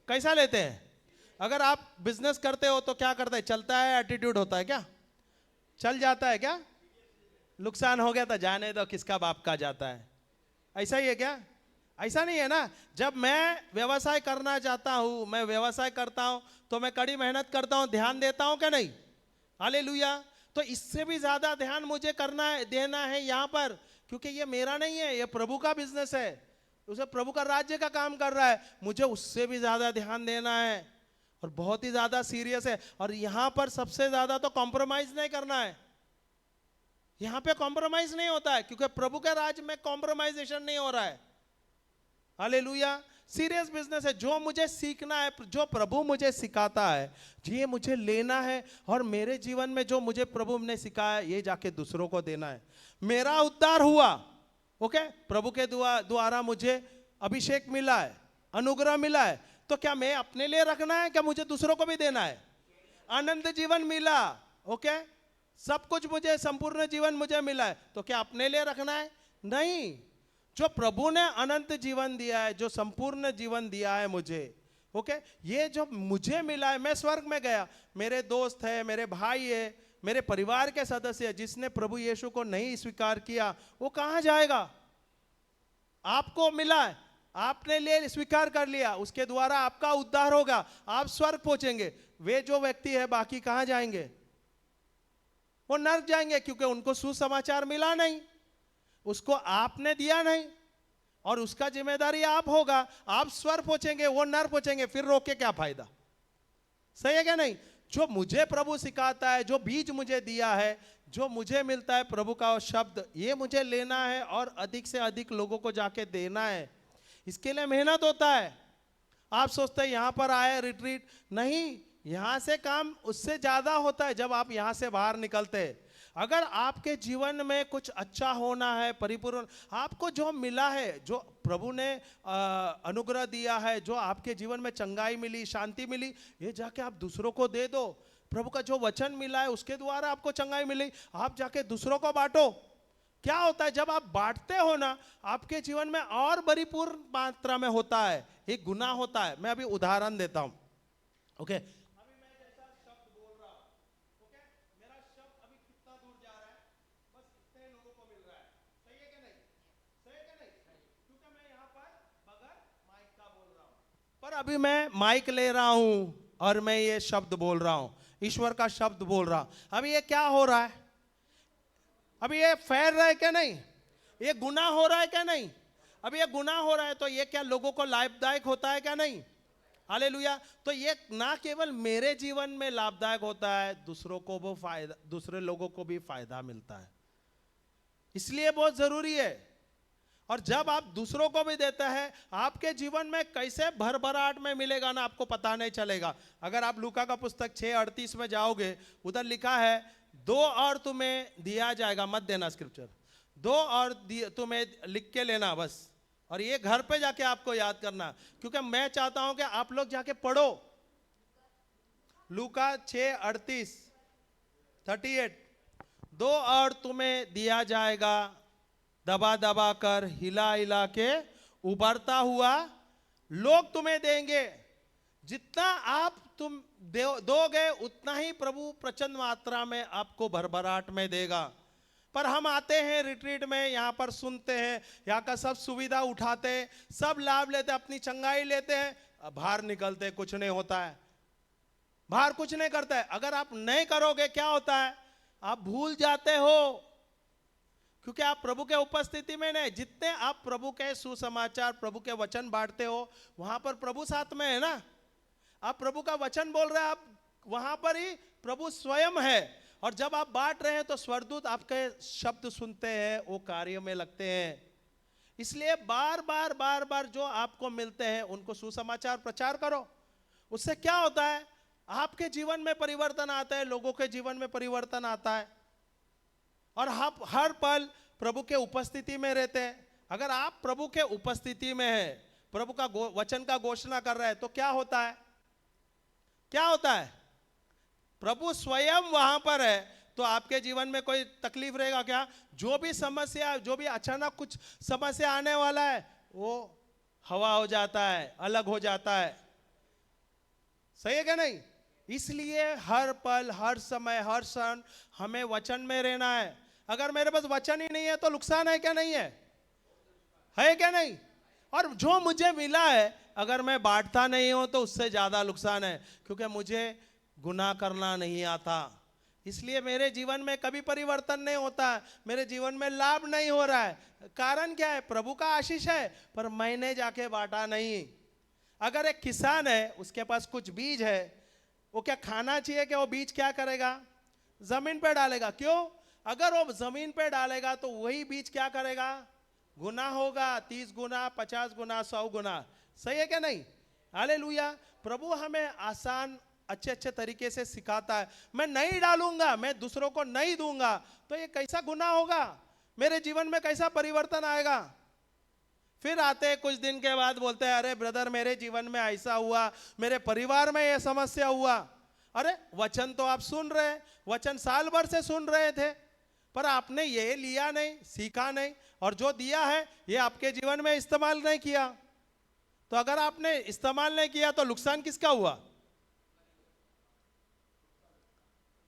कैसा लेते हैं? अगर आप बिजनेस करते हो तो क्या करते हैं? चलता है, एटीट्यूड होता है क्या? चल जाता है क्या? नुकसान हो गया था जाने दो, किसका बाप का जाता है, ऐसा ही है क्या? ऐसा नहीं है ना। जब मैं व्यवसाय करना चाहता हूं, मैं व्यवसाय करता हूं तो मैं कड़ी मेहनत करता हूं, ध्यान देता हूं क्या नहीं? हालेलुया। तो इससे भी ज्यादा ध्यान मुझे देना है यहाँ पर, क्योंकि ये मेरा नहीं है, ये प्रभु का बिजनेस है, उसे प्रभु का राज्य का काम कर रहा है। मुझे उससे भी ज्यादा ध्यान देना है और बहुत ही ज्यादा सीरियस है। और यहाँ पर सबसे ज्यादा तो कॉम्प्रोमाइज नहीं करना है। यहाँ पे कॉम्प्रोमाइज नहीं होता है, क्योंकि प्रभु के राज्य में कॉम्प्रोमाइजेशन नहीं हो रहा है। हालेलुया। सीरियस बिजनेस है। जो मुझे सीखना है, जो प्रभु मुझे सिखाता है, ये मुझे लेना है और मेरे जीवन में जो मुझे प्रभु ने सिखाया, ये जाके दूसरों को देना है। मेरा उद्धार हुआ, ओके, प्रभु के द्वारा मुझे अभिषेक मिला है, अनुग्रह मिला है, तो क्या मैं अपने लिए रखना है? क्या मुझे दूसरों को भी देना है? अनंत जीवन मिला, ओके, सब कुछ मुझे, संपूर्ण जीवन मुझे मिला है, तो क्या अपने लिए रखना है? नहीं। जो प्रभु ने अनंत जीवन दिया है, जो संपूर्ण जीवन दिया है मुझे, ओके, ये जो मुझे मिला है, मैं स्वर्ग में गया, मेरे दोस्त है, मेरे भाई है, मेरे परिवार के सदस्य है, जिसने प्रभु यीशु को नहीं स्वीकार किया, वो कहां जाएगा? आपको मिला है, आपने ले स्वीकार कर लिया, उसके द्वारा आपका उद्धार होगा, आप स्वर्ग पहुंचेंगे। वे जो व्यक्ति है बाकी कहां जाएंगे? वो नरक जाएंगे, क्योंकि उनको सुसमाचार मिला नहीं, उसको आपने दिया नहीं, और उसका जिम्मेदारी आप होगा। आप स्वर्ग पहुंचेंगे, वो नरक पहुंचेंगे, फिर रोक के क्या फायदा? सही है क्या नहीं? जो मुझे प्रभु सिखाता है, जो बीज मुझे दिया है, जो मुझे मिलता है प्रभु का शब्द, ये मुझे लेना है और अधिक से अधिक लोगों को जाके देना है। इसके लिए मेहनत होता है। आप सोचते हैं यहां पर आए रिट्रीट, नहीं, यहां से काम उससे ज्यादा होता है जब आप यहां से बाहर निकलते हैं। अगर आपके जीवन में कुछ अच्छा होना है, परिपूर्ण, आपको जो मिला है, जो प्रभु ने अनुग्रह दिया है, जो आपके जीवन में चंगाई मिली, शांति मिली, ये जाके आप दूसरों को दे दो। प्रभु का जो वचन मिला है, उसके द्वारा आपको चंगाई मिली, आप जाके दूसरों को बांटो। क्या होता है जब आप बांटते हो ना, आपके जीवन में और परिपूर्ण मात्रा में होता है, एक गुना होता है। मैं अभी उदाहरण देता हूं, ओके अभी मैं जैसा शब्द बोल रहा हूं, ओके, मेरा शब्द अभी कितना दूर जा रहा है, बस इतने लोगों को मिल रहा है। सही है कि नहीं? सही है कि नहीं? क्योंकि मैं यहाँ पर बगैर माइक का बोल रहा हूँ, पर अभी मैं माइक ले रहा हूं और मैं ये शब्द बोल रहा हूं, ईश्वर का शब्द बोल रहा हूं। अभी ये क्या हो रहा है? अभी ये फैल रहा है क्या नहीं? ये गुनाह हो रहा है क्या नहीं? अभी ये गुनाह हो रहा है तो ये क्या लोगों को लाभदायक होता है क्या नहीं? हालेलुया। तो ये ना केवल मेरे जीवन में लाभदायक होता है, दूसरों को वो फायदा, दूसरे लोगों को भी फायदा मिलता है, इसलिए बहुत जरूरी है। और जब आप दूसरों को भी देते हैं, आपके जीवन में कैसे भरभराट में मिलेगा ना, आपको पता नहीं चलेगा। अगर आप लूका का पुस्तक 6:38 में जाओगे, उधर लिखा है 2 और तुम्हें दिया जाएगा, मत देना स्क्रिप्चर, 2 और तुम्हें लिख के लेना बस, और ये घर पे जाके आपको याद करना, क्योंकि मैं चाहता हूं कि आप लोग जाके पढ़ो। लूका 6:38, 2 और तुम्हें दिया जाएगा, दबा दबा कर, हिला हिला के, उभरता हुआ लोग तुम्हें देंगे। जितना आप तुम दोगे उतना ही प्रभु प्रचंड मात्रा में आपको भरभराट में देगा। पर हम आते हैं रिट्रीट में, यहाँ पर सुनते हैं, यहाँ का सब सुविधा उठाते हैं, सब लाभ लेते हैं, अपनी चंगाई लेते हैं, बाहर निकलते कुछ नहीं होता है, बाहर कुछ नहीं करता है। अगर आप नहीं करोगे क्या होता है? आप भूल जाते हो, क्योंकि आप प्रभु के उपस्थिति में नहीं। जितने आप प्रभु के सुसमाचार, प्रभु के वचन बांटते हो, वहां पर प्रभु साथ में है ना। आप प्रभु का वचन बोल रहे हैं, आप वहां पर ही प्रभु स्वयं है। और जब आप बांट रहे हैं तो स्वर्गदूत आपके शब्द सुनते हैं, वो कार्य में लगते हैं। इसलिए बार बार बार बार जो आपको मिलते हैं उनको सुसमाचार प्रचार करो। उससे क्या होता है? आपके जीवन में परिवर्तन आता है, लोगों के जीवन में परिवर्तन आता है, और आप हर पल प्रभु के उपस्थिति में रहते हैं। अगर आप प्रभु के उपस्थिति में हैं, प्रभु का वचन का घोषणा कर रहे हैं, तो क्या होता है? क्या होता है? प्रभु स्वयं वहां पर है, तो आपके जीवन में कोई तकलीफ रहेगा क्या? जो भी समस्या, जो भी अचानक कुछ समस्या आने वाला है, वो हवा हो जाता है, अलग हो जाता है। सही है क्या नहीं? इसलिए हर पल, हर समय, हर क्षण हमें वचन में रहना है। अगर मेरे पास वचन ही नहीं है तो नुकसान है क्या नहीं है? है क्या नहीं? और जो मुझे मिला है, अगर मैं बांटता नहीं हूं तो उससे ज्यादा नुकसान है, क्योंकि मुझे गुनाह करना नहीं आता। इसलिए मेरे जीवन में कभी परिवर्तन नहीं होता, मेरे जीवन में लाभ नहीं हो रहा है। कारण क्या है? प्रभु का आशीष है, पर मैंने जाके बांटा नहीं। अगर एक किसान है, उसके पास कुछ बीज है, वो क्या खाना चाहिए कि वो बीज क्या करेगा? जमीन पे डालेगा। क्यों? अगर वो जमीन पे डालेगा तो वही बीज क्या करेगा? गुना होगा, 30 गुना, 50 गुना, 100 गुना। सही है क्या नहीं? हालेलुया। प्रभु हमें आसान अच्छे अच्छे तरीके से सिखाता है। मैं नहीं डालूंगा, मैं दूसरों को नहीं दूंगा, तो ये कैसा गुनाह होगा? मेरे जीवन में कैसा परिवर्तन आएगा? फिर आते हैं कुछ दिन के बाद, बोलते हैं अरे ब्रदर मेरे जीवन में ऐसा हुआ, मेरे परिवार में ये समस्या हुआ। अरे वचन तो आप सुन रहे, वचन साल भर से सुन रहे थे, पर आपने ये लिया नहीं, सीखा नहीं, और जो दिया है ये आपके जीवन में इस्तेमाल नहीं किया। तो अगर आपने इस्तेमाल नहीं किया तो नुकसान किसका हुआ?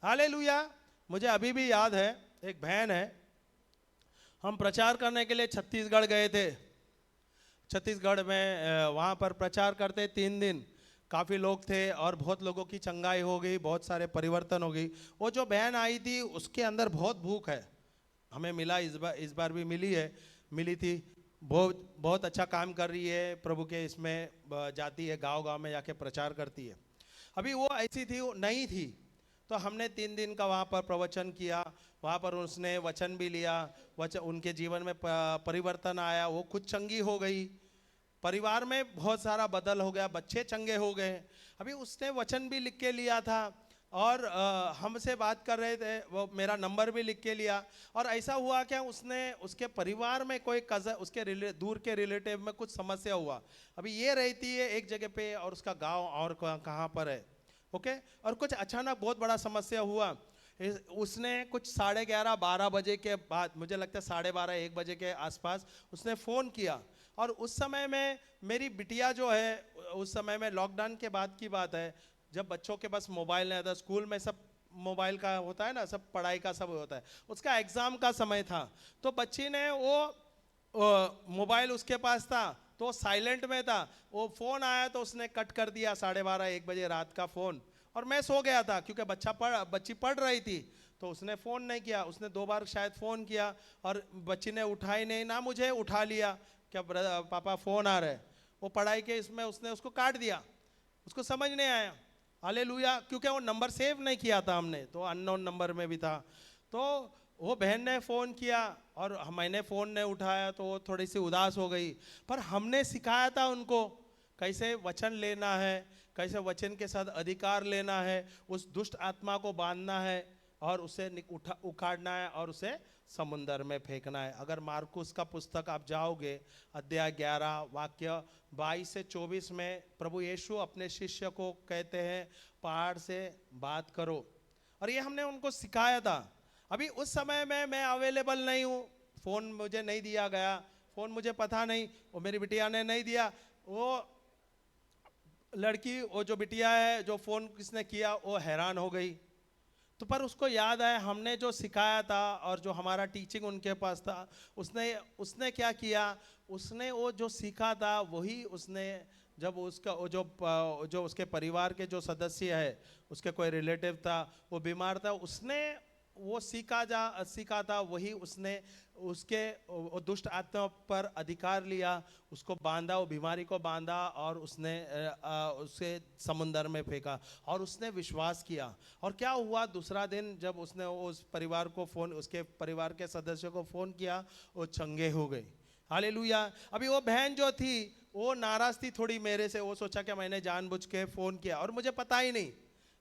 हालेलुया। मुझे अभी भी याद है, एक बहन है, हम प्रचार करने के लिए छत्तीसगढ़ गए थे। छत्तीसगढ़ में वहाँ पर प्रचार करते 3 दिन, काफ़ी लोग थे और बहुत लोगों की चंगाई हो गई, बहुत सारे परिवर्तन हो गई। वो जो बहन आई थी उसके अंदर बहुत भूख है, हमें मिला, इस बार भी मिली थी। बहुत अच्छा काम कर रही है, प्रभु के इसमें जाती है, गांव-गांव में जाके प्रचार करती है। अभी वो ऐसी थी, वो नई थी, तो हमने 3 दिन का वहाँ पर प्रवचन किया। वहाँ पर उसने वचन भी लिया, वचन उनके जीवन में परिवर्तन आया, वो खुद चंगी हो गई, परिवार में बहुत सारा बदल हो गया, बच्चे चंगे हो गए। अभी उसने वचन भी लिख के लिया था और हमसे बात कर रहे थे, वो मेरा नंबर भी लिख के लिया। और ऐसा हुआ क्या, उसने उसके परिवार में कोई कज़न, उसके दूर के रिलेटिव में कुछ समस्या हुआ। अभी ये रहती है एक जगह पे और उसका गांव और कहाँ पर है, ओके। और कुछ अचानक बहुत बड़ा समस्या हुआ। उसने कुछ 11:30 12 बजे के बाद, मुझे लगता है 12:30 1 बजे के आसपास उसने फ़ोन किया। और उस समय में मेरी बिटिया जो है, उस समय में लॉकडाउन के बाद की बात है, जब बच्चों के पास मोबाइल नहीं था, स्कूल में सब मोबाइल का होता है ना, सब पढ़ाई का सब होता है, उसका एग्जाम का समय था, तो बच्ची ने वो मोबाइल उसके पास था तो साइलेंट में था, वो फोन आया तो उसने कट कर दिया 12:30-1 बजे रात का फोन, और मैं सो गया था क्योंकि बच्ची पढ़ रही थी, तो उसने फ़ोन नहीं किया, उसने 2 बार शायद फ़ोन किया और बच्ची ने उठाई नहीं, ना मुझे उठा लिया, क्या पापा फ़ोन आ रहा है, वो पढ़ाई के इसमें उसने उसको काट दिया, उसको समझ नहीं आया। हालेलुया, क्योंकि वो नंबर सेव नहीं किया था हमने, तो अननोन नंबर में भी था। तो वो बहन ने फ़ोन किया और मैंने फ़ोन नहीं उठाया तो वो थोड़ी सी उदास हो गई, पर हमने सिखाया था उनको कैसे वचन लेना है, कैसे वचन के साथ अधिकार लेना है, उस दुष्ट आत्मा को बांधना है और उसे उखाड़ना है और उसे समुंदर में फेंकना है। अगर मार्कुस का पुस्तक आप जाओगे, अध्याय 11 वाक्य 22 से 24 में प्रभु यीशु अपने शिष्य को कहते हैं पहाड़ से बात करो, और ये हमने उनको सिखाया था। अभी उस समय में मैं अवेलेबल नहीं हूँ, फ़ोन मुझे नहीं दिया गया, फ़ोन मुझे पता नहीं, वो मेरी बिटिया ने नहीं दिया, वो लड़की, वो जो बिटिया है जो फ़ोन किसने किया, वो हैरान हो गई। तो पर उसको याद आया हमने जो सिखाया था और जो हमारा टीचिंग उनके पास था, उसने उसने क्या किया, उसने वो जो सीखा था वही उसने, जब उसका वो जो उसके परिवार के जो सदस्य है, उसके कोई रिलेटिव था वो बीमार था, उसने वो सीखा था वही उसने उसके वो दुष्ट आत्मा पर अधिकार लिया, उसको बांधा, वो बीमारी को बांधा और उसने उसे समुंदर में फेंका और उसने विश्वास किया। और क्या हुआ, दूसरा दिन जब उसने उस परिवार को फ़ोन, उसके परिवार के सदस्यों को फ़ोन किया, वो चंगे हो गए। हालेलुया। अभी वो बहन जो थी वो नाराज़ थी थोड़ी मेरे से, वो सोचा कि मैंने जानबूझ के फ़ोन किया और मुझे पता ही नहीं,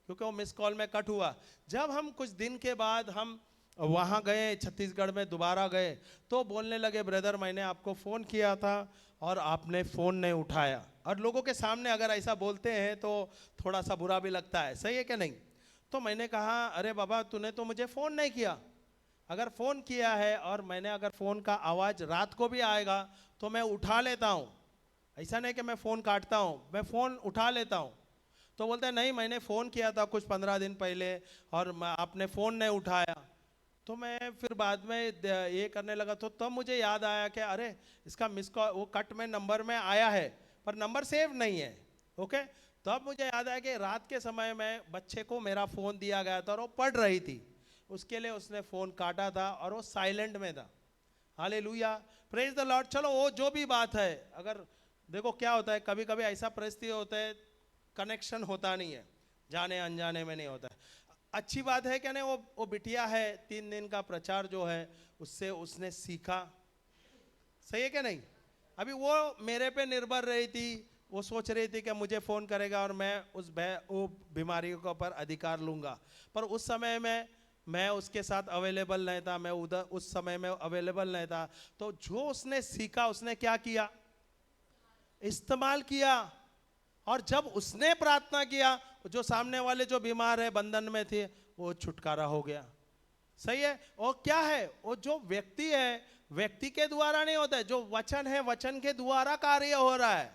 क्योंकि वो मिस कॉल में कट हुआ। जब हम कुछ दिन के बाद हम वहाँ गए, छत्तीसगढ़ में दोबारा गए, तो बोलने लगे ब्रदर मैंने आपको फ़ोन किया था और आपने फ़ोन नहीं उठाया। और लोगों के सामने अगर ऐसा बोलते हैं तो थोड़ा सा बुरा भी लगता है, सही है कि नहीं? तो मैंने कहा अरे बाबा तूने तो मुझे फ़ोन नहीं किया, अगर फ़ोन किया है और मैंने अगर फ़ोन का आवाज़ रात को भी आएगा तो मैं उठा लेता हूँ, ऐसा नहीं कि मैं फ़ोन काटता हूँ, मैं फ़ोन उठा लेता हूँ। तो बोलते हैं नहीं मैंने फ़ोन किया था कुछ 15 दिन पहले और आपने फ़ोन नहीं उठाया। तो मैं फिर बाद में ये करने लगा, तो तब मुझे याद आया कि अरे इसका मिस कॉल वो कट में नंबर में आया है पर नंबर सेव नहीं है। ओके, तब मुझे याद आया कि रात के समय में बच्चे को मेरा फ़ोन दिया गया था और वो पढ़ रही थी, उसके लिए उसने फ़ोन काटा था और वो साइलेंट में था। Hallelujah, praise the Lord. चलो वो जो भी बात है, अगर देखो क्या होता है, कभी कभी ऐसा परिस्थिति होता है कनेक्शन होता नहीं है, जाने अनजाने में नहीं होता है। अच्छी बात है क्या नहीं, वो बिटिया है 3 दिन का प्रचार जो है उससे उसने सीखा, सही है क्या नहीं? अभी वो मेरे पे निर्भर रही थी, वो सोच रही थी कि मुझे फ़ोन करेगा और मैं वो बीमारी के ऊपर अधिकार लूँगा, पर उस समय में मैं उसके साथ अवेलेबल नहीं था, मैं उधर उस समय में अवेलेबल नहीं था। तो जो उसने सीखा उसने क्या किया, इस्तेमाल किया, और जब उसने प्रार्थना किया, जो सामने वाले जो बीमार है बंधन में थे वो छुटकारा हो गया। सही है। और क्या है, वो जो व्यक्ति है व्यक्ति के द्वारा नहीं होता है, जो वचन है वचन के द्वारा कार्य हो रहा है।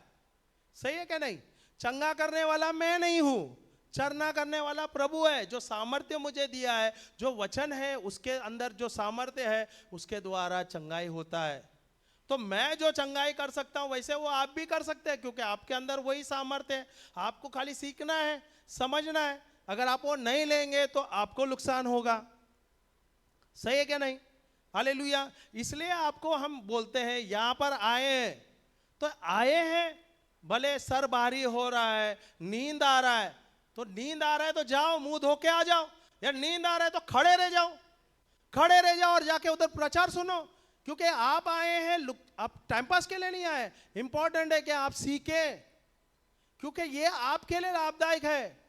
सही है क्या नहीं? चंगा करने वाला मैं नहीं हूं, चरना करने वाला प्रभु है। जो सामर्थ्य मुझे दिया है, जो वचन है उसके अंदर जो सामर्थ्य है उसके द्वारा चंगाई होता है। तो मैं जो चंगाई कर सकता हूं वैसे वो आप भी कर सकते हैं, क्योंकि आपके अंदर वही सामर्थ्य है। आपको खाली सीखना है, समझना है। अगर आप वो नहीं लेंगे तो आपको नुकसान होगा। सही है क्या नहीं? हालेलुया। इसलिए आपको हम बोलते हैं यहां पर आए हैं तो आए हैं, भले सर भारी हो रहा है, नींद आ रहा है, तो नींद आ रहा है तो जाओ मुंह धो के आ जाओ, या नींद आ रहा है तो खड़े रह जाओ, खड़े रह जाओ और जाके उधर प्रचार सुनो। क्योंकि आप आए हैं, आप टाइम पास के लिए नहीं आए, इंपॉर्टेंट है कि आप सीखे, क्योंकि ये आपके लिए लाभदायक है।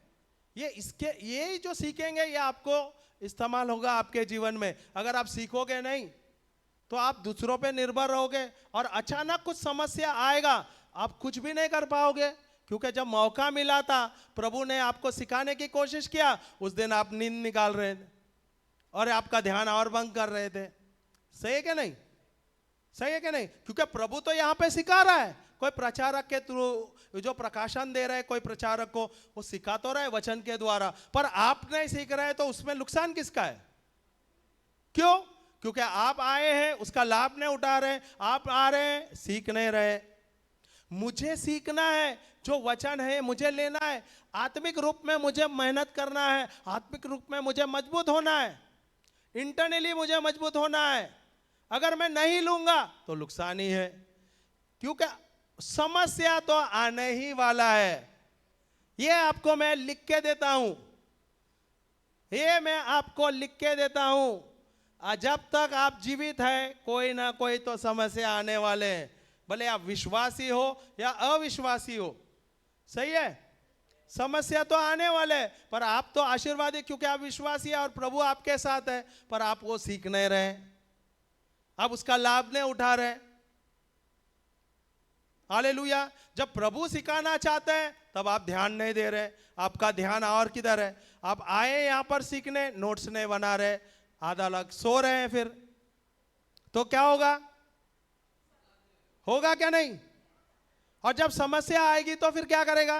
ये जो सीखेंगे ये आपको इस्तेमाल होगा आपके जीवन में। अगर आप सीखोगे नहीं तो आप दूसरों पे निर्भर रहोगे और अचानक कुछ समस्या आएगा, आप कुछ भी नहीं कर पाओगे। क्योंकि जब मौका मिला था, प्रभु ने आपको सिखाने की कोशिश किया, उस दिन आप नींद निकाल रहे थे और आपका ध्यान और भंग कर रहे थे। सही है क्या नहीं? सही है क्या नहीं? क्योंकि प्रभु तो यहां पे सिखा रहा है, कोई प्रचारक के थ्रू जो प्रकाशन दे रहे हैं, कोई प्रचारक को वो सिखा तो रहे वचन के द्वारा, पर आप नहीं सीख रहे तो उसमें नुकसान किसका है? क्यों? क्योंकि आप आए हैं, उसका लाभ नहीं उठा रहे, आप आ रहे हैं, सीख नहीं रहे। मुझे सीखना है, जो वचन है मुझे लेना है, आत्मिक रूप में मुझे मेहनत करना है, आत्मिक रूप में मुझे मजबूत होना है, इंटरनली मुझे मजबूत होना है। अगर मैं नहीं लूंगा तो नुकसान ही है, क्योंकि समस्या तो आने ही वाला है। ये आपको मैं लिख के देता हूं, ये मैं आपको लिख के देता हूं। जब तक आप जीवित हैं, कोई ना कोई तो समस्या आने वाले हैं, भले आप विश्वासी हो या अविश्वासी हो। सही है, समस्या तो आने वाले हैं, पर आप तो आशीर्वादी क्योंकि आप विश्वासी है और प्रभु आपके साथ है, पर आप वो सीख नहीं रहे, आप उसका लाभ नहीं उठा रहे। हालेलुया। जब प्रभु सिखाना चाहते हैं तब आप ध्यान नहीं दे रहे, आपका ध्यान और किधर है? आप आए यहां पर सीखने, नोट्स नहीं बना रहे, आधा लग सो रहे हैं, फिर तो क्या होगा? होगा क्या? नहीं। और जब समस्या आएगी तो फिर क्या करेगा?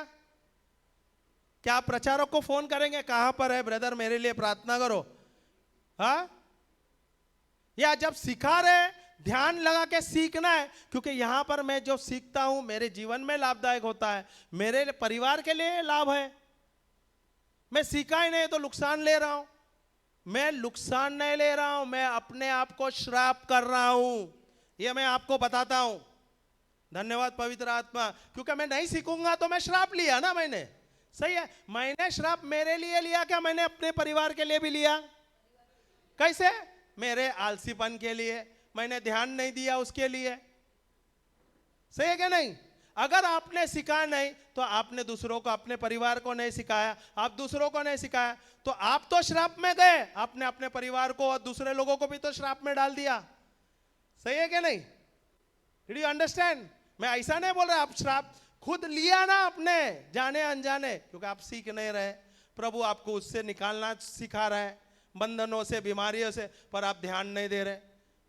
क्या आप प्रचारक को फोन करेंगे, कहां पर है ब्रदर, मेरे लिए प्रार्थना करो? हाँ? या जब सिखा रहे, ध्यान लगा के सीखना है, क्योंकि यहां पर मैं जो सीखता हूं मेरे जीवन में लाभदायक होता है, मेरे परिवार के लिए लाभ है। मैं सीखा ही नहीं तो नुकसान ले रहा हूं। मैं नुकसान नहीं ले रहा हूं, मैं अपने आप को श्राप कर रहा हूं, यह मैं आपको बताता हूं। धन्यवाद पवित्र आत्मा, क्योंकि मैं नहीं सीखूंगा तो मैं श्राप लिया ना मैंने। सही है, मैंने श्राप मेरे लिए लिया, क्या मैंने अपने परिवार के लिए भी लिया? कैसे? मेरे आलसीपन के लिए, मैंने ध्यान नहीं दिया उसके लिए। सही है क्या? नहीं। अगर आपने सिखाया नहीं तो आपने दूसरों को, अपने परिवार को नहीं सिखाया, आप दूसरों को नहीं सिखाया, तो आप तो श्राप में गए, आपने अपने परिवार को और दूसरे लोगों को भी तो श्राप में डाल दिया। सही है क्या? नहीं। Did you understand? मैं ऐसा नहीं बोल रहा, आप श्राप खुद लिया ना अपने, जाने अनजाने, क्योंकि आप सीख नहीं रहे। प्रभु आपको उससे निकालना सिखा रहा है, बंधनों से, बीमारियों से, पर आप ध्यान नहीं दे रहे।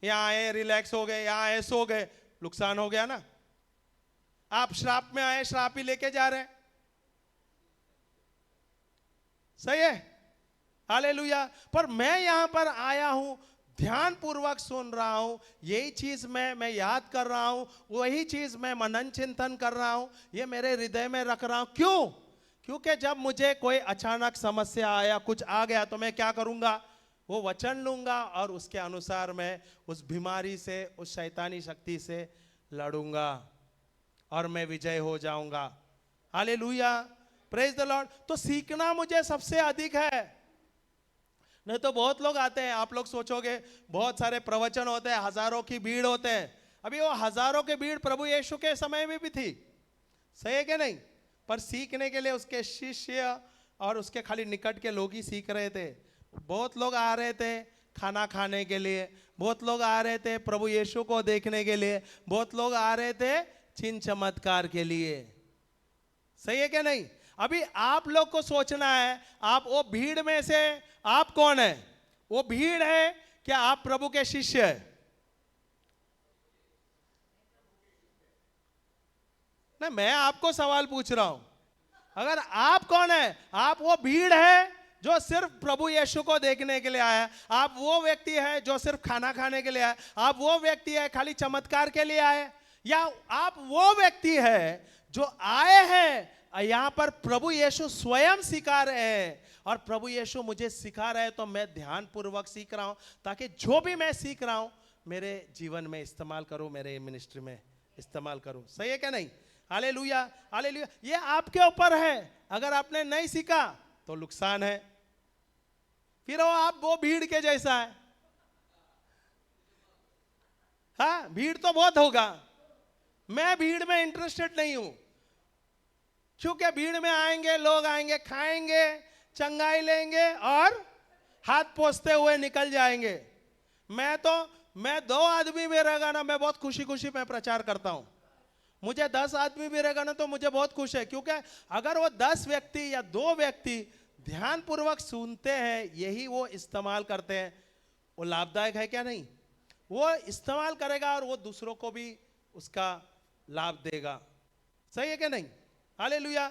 यहां आए रिलैक्स हो गए, यहां आए सो गए, नुकसान हो गया ना। आप श्राप में आए, श्राप ही लेके जा रहे हैं। सही है, हालेलुया। पर मैं यहां पर आया हूं, ध्यान पूर्वक सुन रहा हूं, यही चीज मैं याद कर रहा हूं, वही चीज मैं मनन चिंतन कर रहा हूं, ये मेरे हृदय में रख रहा हूं। क्यों? क्योंकि जब मुझे कोई अचानक समस्या आया, कुछ आ गया, तो मैं क्या करूंगा? वो वचन लूंगा और उसके अनुसार मैं उस बीमारी से, उस शैतानी शक्ति से लड़ूंगा और मैं विजय हो जाऊंगा। Hallelujah, praise the Lord. तो सीखना मुझे सबसे अधिक है। नहीं तो बहुत लोग आते हैं, आप लोग सोचोगे बहुत सारे प्रवचन होते हैं, हजारों की भीड़ होते हैं। अभी वो हजारों की भीड़ प्रभु यीशु के समय में भी थी। सही है कि नहीं? पर सीखने के लिए उसके शिष्य और उसके खाली निकट के लोग ही सीख रहे थे। बहुत लोग आ रहे थे खाना खाने के लिए, बहुत लोग आ रहे थे प्रभु यीशु को देखने के लिए, बहुत लोग आ रहे थे चिन्ह चमत्कार के लिए। सही है क्या? नहीं। अभी आप लोग को सोचना है, आप वो भीड़ में से आप कौन है? वो भीड़ है क्या आप प्रभु के शिष्य है? नहीं, मैं आपको सवाल पूछ रहा हूं। अगर आप कौन है? आप वो भीड़ है जो सिर्फ प्रभु यीशु को देखने के लिए आया, आप वो व्यक्ति है जो सिर्फ खाना खाने के लिए आया, आप वो व्यक्ति है खाली चमत्कार के लिए आए, या आप वो व्यक्ति है जो आए हैं यहां पर प्रभु यीशु स्वयं सिखा रहे हैं, और प्रभु यीशु मुझे सिखा रहे हैं तो मैं ध्यान पूर्वक सीख रहा हूं, ताकि जो भी मैं सीख रहा हूं मेरे जीवन में इस्तेमाल करूं, मेरे मिनिस्ट्री में इस्तेमाल करूं। सही है क्या? नहीं। Hallelujah, hallelujah. ये आपके ऊपर है। अगर आपने नहीं सीखा तो नुकसान है, फिर वो भीड़ के जैसा है। हाँ, भीड़ तो बहुत होगा, मैं भीड़ में इंटरेस्टेड नहीं हूं, क्योंकि भीड़ में आएंगे लोग, आएंगे खाएंगे, चंगाई लेंगे और हाथ पोंछते हुए निकल जाएंगे। मैं 2 आदमी भी रहेगा ना, मैं बहुत खुशी खुशी मैं प्रचार करता हूं। मुझे 10 आदमी भी रहेगा ना तो मुझे बहुत खुश है, क्योंकि अगर वो 10 व्यक्ति या 2 व्यक्ति ध्यान पूर्वक सुनते हैं, यही वो इस्तेमाल करते हैं, वो लाभदायक है क्या? नहीं। वो इस्तेमाल करेगा और वो दूसरों को भी उसका लाभ देगा। सही है क्या नहीं? Hallelujah,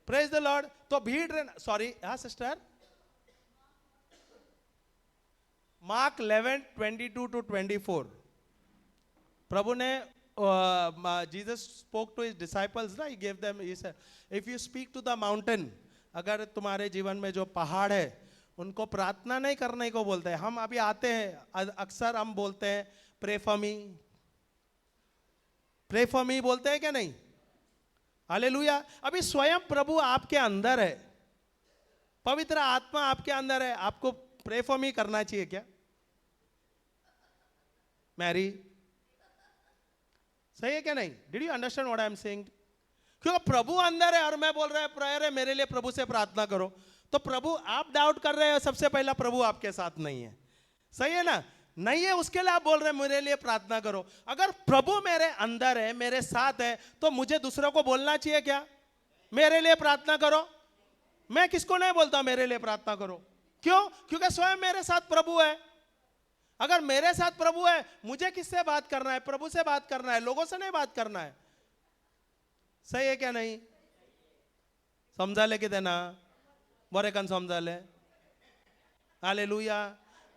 praise the Lord. तो भीड़ रहना, सॉरी, हाँ सिस्टर, मार्क 11:22-24, प्रभु ने, Jesus spoke to his disciples ना, he give them, he said if you speak to the mountain, अगर तुम्हारे जीवन में जो पहाड़ है उनको प्रार्थना नहीं करने को बोलते हैं। हम अभी आते हैं, अक्सर हम बोलते हैं pray for me, pray for me बोलते हैं क्या नहीं? हालेलुया। अभी स्वयं प्रभु आपके अंदर है, पवित्र आत्मा आपके अंदर है, आपको प्रे फॉर मी करना चाहिए क्या? मैरी, सही है क्या नहीं? Did you understand what I am saying? क्योंकि प्रभु अंदर है और मैं बोल रहा है प्रेयर है मेरे लिए, प्रभु से प्रार्थना करो, तो प्रभु, आप डाउट कर रहे हो, सबसे पहला प्रभु आपके साथ नहीं है। सही है ना? नहीं है, उसके लिए आप बोल रहे हैं मेरे लिए प्रार्थना करो। अगर प्रभु मेरे अंदर है, मेरे साथ है, तो मुझे दूसरों को बोलना चाहिए क्या मेरे लिए प्रार्थना करो? मैं किसको नहीं बोलता मेरे लिए प्रार्थना करो। क्यों? क्योंकि स्वयं मेरे साथ प्रभु है। अगर मेरे साथ प्रभु है, मुझे किससे बात करना है? प्रभु से बात करना है, लोगों से नहीं बात करना है। सही है क्या नहीं? समझाले कि देना बोरे कन समझाले। हालेलुया।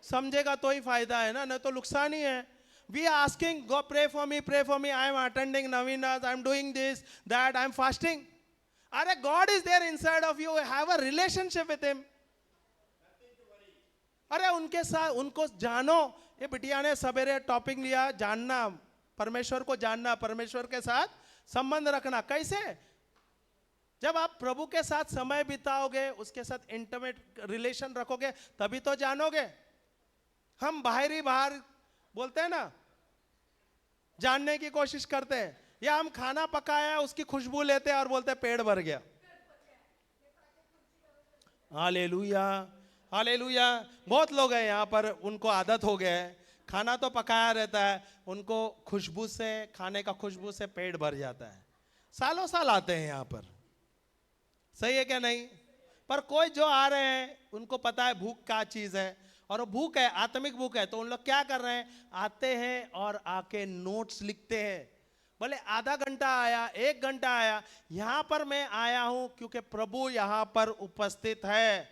समझेगा तो ही फायदा है ना, नहीं तो नुकसान ही है। We are asking God pray for me, pray for me, I am attending novenas, I am doing this that, I am fasting. अरे God is there inside of you, have a relationship with him. अरे उनके साथ, उनको जानो। ये बिटिया ने सवेरे टॉपिक लिया, जानना, परमेश्वर को जानना, परमेश्वर के साथ संबंध रखना। कैसे? जब आप प्रभु के साथ समय बिताओगे, उसके साथ इंटीमेट रिलेशन रखोगे, तभी तो जानोगे। हम बाहरी बाहर बोलते हैं ना, जानने की कोशिश करते हैं, या हम खाना पकाया उसकी खुशबू लेते हैं और बोलते हैं पेट भर गया। Hallelujah, hallelujah. बहुत लोग हैं यहाँ पर, उनको आदत हो गया है, खाना तो पकाया रहता है, उनको खुशबू से, खाने का खुशबू से पेट भर जाता है। सालों साल आते हैं यहाँ पर। सही है क्या नहीं? पर कोई जो आ रहे हैं उनको पता है भूख क्या चीज है, और वो भूख है, आत्मिक भूख है, तो उन लोग क्या कर रहे हैं? आते हैं और आके नोट्स लिखते हैं। बोले आधा घंटा आया, 1 घंटा आया, यहां पर मैं आया हूं क्योंकि प्रभु यहां पर उपस्थित है।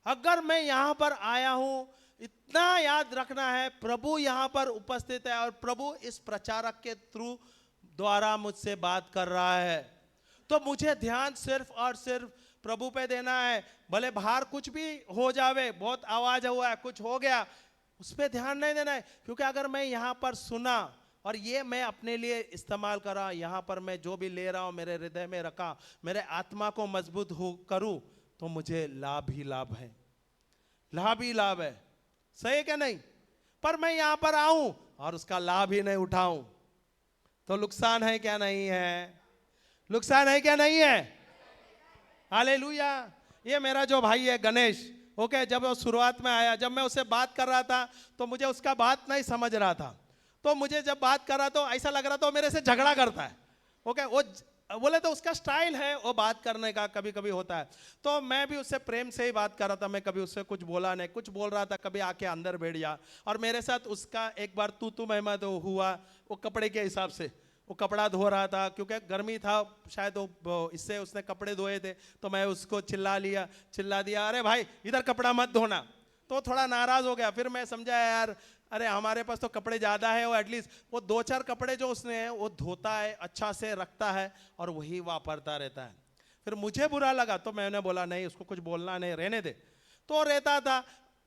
अगर मैं यहां पर आया हूं, इतना याद रखना है, प्रभु यहां पर उपस्थित है और प्रभु इस प्रचारक के थ्रू द्वारा मुझसे बात कर रहा है। तो मुझे ध्यान सिर्फ और सिर्फ प्रभु पे देना है। भले बाहर कुछ भी हो जावे, बहुत आवाज हुआ है, कुछ हो गया, उस पर ध्यान नहीं देना है। क्योंकि अगर मैं यहाँ पर सुना और ये मैं अपने लिए इस्तेमाल करा, यहाँ पर मैं जो भी ले रहा हूँ मेरे हृदय में रखा, मेरे आत्मा को मजबूत हो करूँ, तो मुझे लाभ ही लाभ है, लाभ ही लाभ है। सही है क्या नहीं? पर मैं यहाँ पर आऊं और उसका लाभ ही नहीं उठाऊं, तो नुकसान है क्या नहीं है? नुकसान है क्या नहीं है? हालेलुया। ये मेरा जो भाई है गणेश, ओके, जब वो शुरुआत में आया, जब मैं उससे बात कर रहा था तो मुझे उसका बात नहीं समझ रहा था। तो मुझे जब बात कर रहा तो ऐसा लग रहा था वो मेरे से झगड़ा करता है। ओके, वो बोले तो उसका स्टाइल है वो बात करने का, कभी कभी होता है। तो मैं भी उससे प्रेम से ही बात कर रहा था, मैं कभी उससे कुछ बोला नहीं, कुछ बोल रहा था, कभी आके अंदर बैठ गया। और मेरे साथ उसका एक बार तू महमद हुआ, वो कपड़े के हिसाब से, वो कपड़ा धो रहा था क्योंकि गर्मी था शायद, वो इससे उसने कपड़े धोए थे, तो मैं उसको चिल्ला दिया, अरे भाई इधर कपड़ा मत धोना। तो थोड़ा नाराज हो गया। फिर मैं समझा यार, अरे हमारे पास तो कपड़े ज़्यादा है, वो एटलीस्ट वो 2-4 कपड़े जो उसने है वो धोता है, अच्छा से रखता है और वही वापरता रहता है। फिर मुझे बुरा लगा तो मैंने बोला नहीं, उसको कुछ बोलना नहीं, रहने दे। तो रहता था,